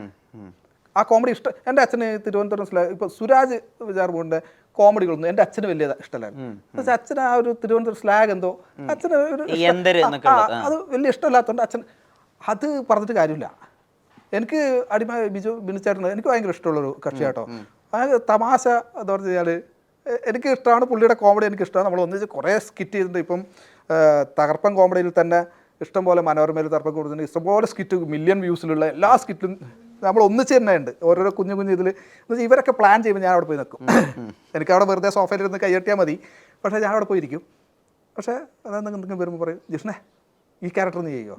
ആ കോമഡി എൻ്റെ അച്ഛന് തിരുവനന്തപുരം സ്ലാഗ്, ഇപ്പോൾ സുരാജ് വിചാർബുവിൻ്റെ കോമഡികളൊന്നും എൻ്റെ അച്ഛന് വലിയ ഇഷ്ടമല്ലായിരുന്നു. പക്ഷേ അച്ഛന് ആ ഒരു തിരുവനന്തപുരം സ്ലാഗ് എന്തോ അച്ഛന് അത് വലിയ ഇഷ്ടമില്ലാത്തതുകൊണ്ട് അച്ഛൻ അത് പറഞ്ഞിട്ട് കാര്യമില്ല. എനിക്ക് ബിനുച്ചേട്ടന് എനിക്ക് ഭയങ്കര ഇഷ്ടമുള്ളൊരു കക്ഷിയാട്ടോ. തമാശ എന്ന് പറഞ്ഞു കഴിഞ്ഞാൽ എനിക്ക് ഇഷ്ടമാണ്. പുള്ളിയുടെ കോമഡി എനിക്ക് ഇഷ്ടമാണ്. നമ്മൾ ഒന്നിച്ച് കുറേ സ്കിറ്റ് ചെയ്തിട്ടുണ്ട്. ഇപ്പം തകർപ്പൻ കോമഡിയിൽ തന്നെ ഇഷ്ടംപോലെ മനോരമയിൽ തകർപ്പൻ കൊടുത്തിട്ടുണ്ട്. ഇഷ്ടംപോലെ സ്കിറ്റ്, മില്യൺ വ്യൂസിലുള്ള എല്ലാ സ്കിറ്റും നമ്മൾ ഒന്നിച്ച് തന്നെ ഉണ്ട്. ഓരോരോ കുഞ്ഞു ഇതിൽ ഇവരൊക്കെ പ്ലാൻ ചെയ്യുമ്പോൾ ഞാൻ അവിടെ പോയി നിൽക്കും. എനിക്കവിടെ വെറുതെ സോഫയിലിരുന്ന് കൈയ്യട്ടിയാൽ മതി, പക്ഷേ ഞാൻ അവിടെ പോയിരിക്കും. പക്ഷേ അതായത് എന്തെങ്കിലും വരുമ്പോൾ പറയും, ജിഷ്ണേ ഈ ക്യാരക്ടർ നീ ചെയ്യുമോ?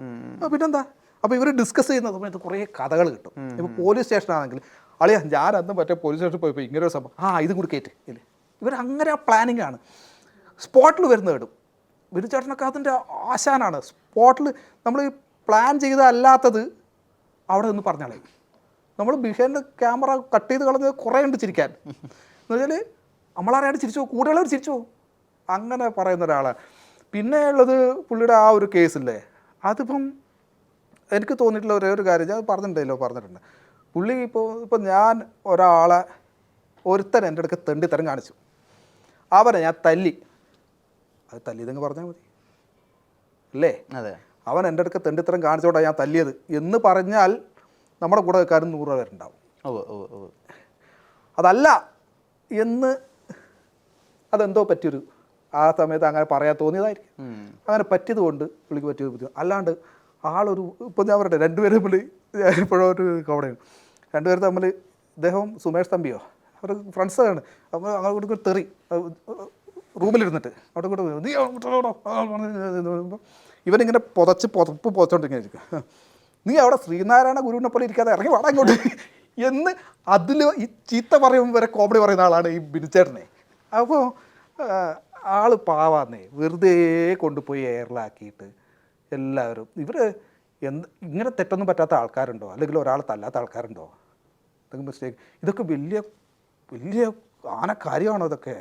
പിന്നെന്താ? അപ്പോൾ ഇവർ ഡിസ്കസ് ചെയ്യുന്ന സമയത്ത് കുറേ കഥകൾ കിട്ടും. ഇപ്പോൾ പോലീസ് സ്റ്റേഷനാണെങ്കിൽ അളിയാ ഞാൻ അന്ന് മറ്റേ പോലീസ് സ്റ്റേഷനിൽ പോയപ്പോൾ ഇങ്ങനെ ഒരു സംഭവം, ഇതും കൂടി കയറ്റ് ഇല്ലേ. ഇവരങ്ങനെ ആ പ്ലാനിങ് ആണ്. സ്പോട്ടിൽ വരുന്നത് ഇടും. ബിനുചേട്ടനൊക്കെ അതിൻ്റെ ആശാനാണ്. സ്പോട്ടിൽ നമ്മൾ ഈ പ്ലാൻ ചെയ്തല്ലാത്തത് അവിടെ നിന്ന് പറഞ്ഞാളെ. നമ്മൾ ബിഹൈൻഡ് ക്യാമറ കട്ട് ചെയ്ത് കളഞ്ഞത് കുറേ ഉണ്ട് ചിരിക്കാൻ. എന്ന് വെച്ചാൽ നമ്മളറിയാണ്ട് ചിരിച്ചു പോകും, കൂടുതലുള്ളവർ ചിരിച്ചു പോകും. അങ്ങനെ പറയുന്ന ഒരാളാണ്. പിന്നെ ഉള്ളത് പുള്ളിയുടെ ആ ഒരു കേസില്ലേ, അതിപ്പം എനിക്ക് തോന്നിയിട്ടുള്ള ഒരേ ഒരു കാര്യം ഞാൻ പറഞ്ഞിട്ടുണ്ട്. പുള്ളി ഇപ്പോൾ ഞാൻ ഒരാളെ ഒരുത്തൻ എൻ്റെ അടുക്ക് തെണ്ടിത്തരം കാണിച്ചു, അവനെ ഞാൻ തല്ലി. അത് തല്ലിയതെന്ന് പറഞ്ഞാൽ മതി അല്ലേ? അതെ. അവൻ എൻ്റെ അടുക്ക് തെണ്ടിത്തരം കാണിച്ചോണ്ടാണ് ഞാൻ തല്ലിയത് എന്ന് പറഞ്ഞാൽ നമ്മുടെ കൂടെ വെക്കാരും 100 പേരുണ്ടാവും. അതല്ല എന്ന് അതെന്തോ പറ്റിയൊരു ആ സമയത്ത് അങ്ങനെ പറയാൻ തോന്നിയതായിരിക്കും. അങ്ങനെ പറ്റിയത് കൊണ്ട് പുള്ളിക്ക് പറ്റിയൊരു ബുദ്ധിമുട്ട്. അല്ലാണ്ട് ആളൊരു ഇപ്പോൾ ഞാൻ പറയട്ടെ, രണ്ടുപേരും തമ്മിൽ ഇപ്പോഴും ഒരു കോമഡിയാണ്. രണ്ടുപേരും തമ്മിൽ ഇദ്ദേഹം സുമേഷ് തമ്പിയോ അവർ ഫ്രണ്ട്സാണ്. അപ്പോൾ അങ്ങോട്ട് കൂടി തെറി റൂമിലിരുന്നിട്ട് അവിടെ കൂടെ നീ ഇവനിങ്ങനെ പുതച്ചോണ്ടിരിക്കുക. നീ അവിടെ ശ്രീനാരായണ ഗുരുവിനെ പോലെ ഇരിക്കാതെ ഇറങ്ങി വാടാ ഇങ്ങോട്ട് എന്ന് അതിൽ ഈ ചീത്ത പറയുമ്പോൾ വരെ കോമഡി പറയുന്ന ആളാണ് ഈ ബിനുചേട്ടനെ. അപ്പോൾ ആള് പാവാന്നേ, വെറുതെ കൊണ്ടുപോയി എയറിലാക്കിയിട്ട് എല്ലാവരും ഇവർ ഇങ്ങനെ തെറ്റൊന്നും പറ്റാത്ത ആൾക്കാരുണ്ടോ, അല്ലെങ്കിൽ ഒരാൾ തല്ലാത്ത ആൾക്കാരുണ്ടോ? എന്തെങ്കിലും മിസ്റ്റേക്ക്, ഇതൊക്കെ വലിയ വലിയ കാര്യമാണോ ഇതൊക്കെ?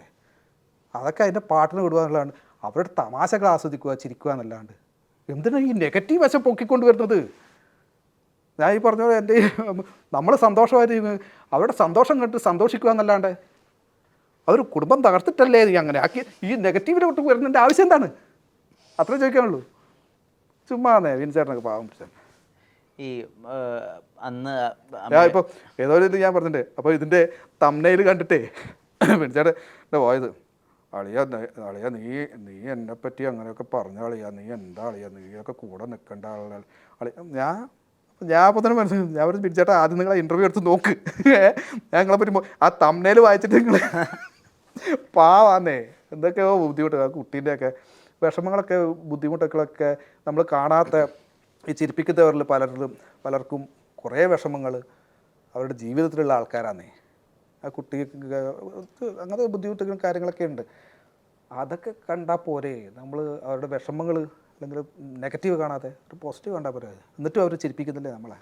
അതൊക്കെ അതിൻ്റെ പാട്ടിന് വിടുക എന്നുള്ളതാണ്. അവരുടെ തമാശകൾ ആസ്വദിക്കുക, ചിരിക്കുക എന്നല്ലാണ്ട് എന്തിനാണ് ഈ നെഗറ്റീവ് വശം പൊക്കിക്കൊണ്ട് വരുന്നത്? ഞാൻ ഈ പറഞ്ഞ പോലെ എൻ്റെ നമ്മൾ സന്തോഷമായിട്ട് അവരുടെ സന്തോഷം കണ്ട് സന്തോഷിക്കുക എന്നല്ലാണ്ട് അവർ കുടുംബം തകർത്തിട്ടല്ലേ നീ അങ്ങനെ ആക്കി ഈ നെഗറ്റീവിലോട്ട് വരുന്നതിൻ്റെ ആവശ്യം എന്താണ്? അത്രേ ചോദിക്കാനുള്ളൂ. ചുമ്മാന്നേ വിൻചേട്ടനൊക്കെ പാവം പിടിച്ചാൽ. ഈ അന്ന് ഞാൻ ഇപ്പോൾ ഏതോ ഒരു ഇത് ഞാൻ പറഞ്ഞിട്ടുണ്ട്. അപ്പോൾ ഇതിൻ്റെ തംബ്നെയിൽ കണ്ടിട്ടേ വിൻചേട്ടൻ പോയത്, അളിയ നീ എന്നെപ്പറ്റി അങ്ങനെയൊക്കെ പറഞ്ഞ അളിയാ, നീ എന്താ അളിയാ, നീയൊക്കെ കൂടെ നിൽക്കേണ്ട ആളാണ് അളി. ഞാൻ അപ്പോൾ തന്നെ മനസ്സിലായി. ഞാൻ പറഞ്ഞു പിടിച്ചേട്ടാ ആദ്യം നിങ്ങളെ ഇൻ്റർവ്യൂ എടുത്ത് നോക്ക്, ഞാൻ നിങ്ങളെ പറ്റി ആ തംബ്നെയിൽ വായിച്ചിട്ട് നിങ്ങൾ പാവാന്നേ. എന്തൊക്കെയോ ബുദ്ധിമുട്ട്, ആ കുട്ടീൻ്റെയൊക്കെ വിഷമങ്ങളൊക്കെ ബുദ്ധിമുട്ടൊക്കെ നമ്മൾ കാണാത്ത ഈ ചിരിപ്പിക്കുന്നവരിൽ പലർക്കും കുറേ വിഷമങ്ങൾ അവരുടെ ജീവിതത്തിലുള്ള ആൾക്കാരാന്നേ. ആ കുട്ടിക്ക് അങ്ങനത്തെ ബുദ്ധിമുട്ടുകളും കാര്യങ്ങളൊക്കെ ഉണ്ട്. അതൊക്കെ കണ്ടാൽ പോരെ നമ്മൾ അവരുടെ വിഷമങ്ങൾ അല്ലെങ്കിൽ നെഗറ്റീവ് കാണാതെ ഒരു പോസിറ്റീവ് കണ്ടാൽ പോരെ? എന്നിട്ടും അവർ ചിരിപ്പിക്കുന്നില്ലേ നമ്മളെ?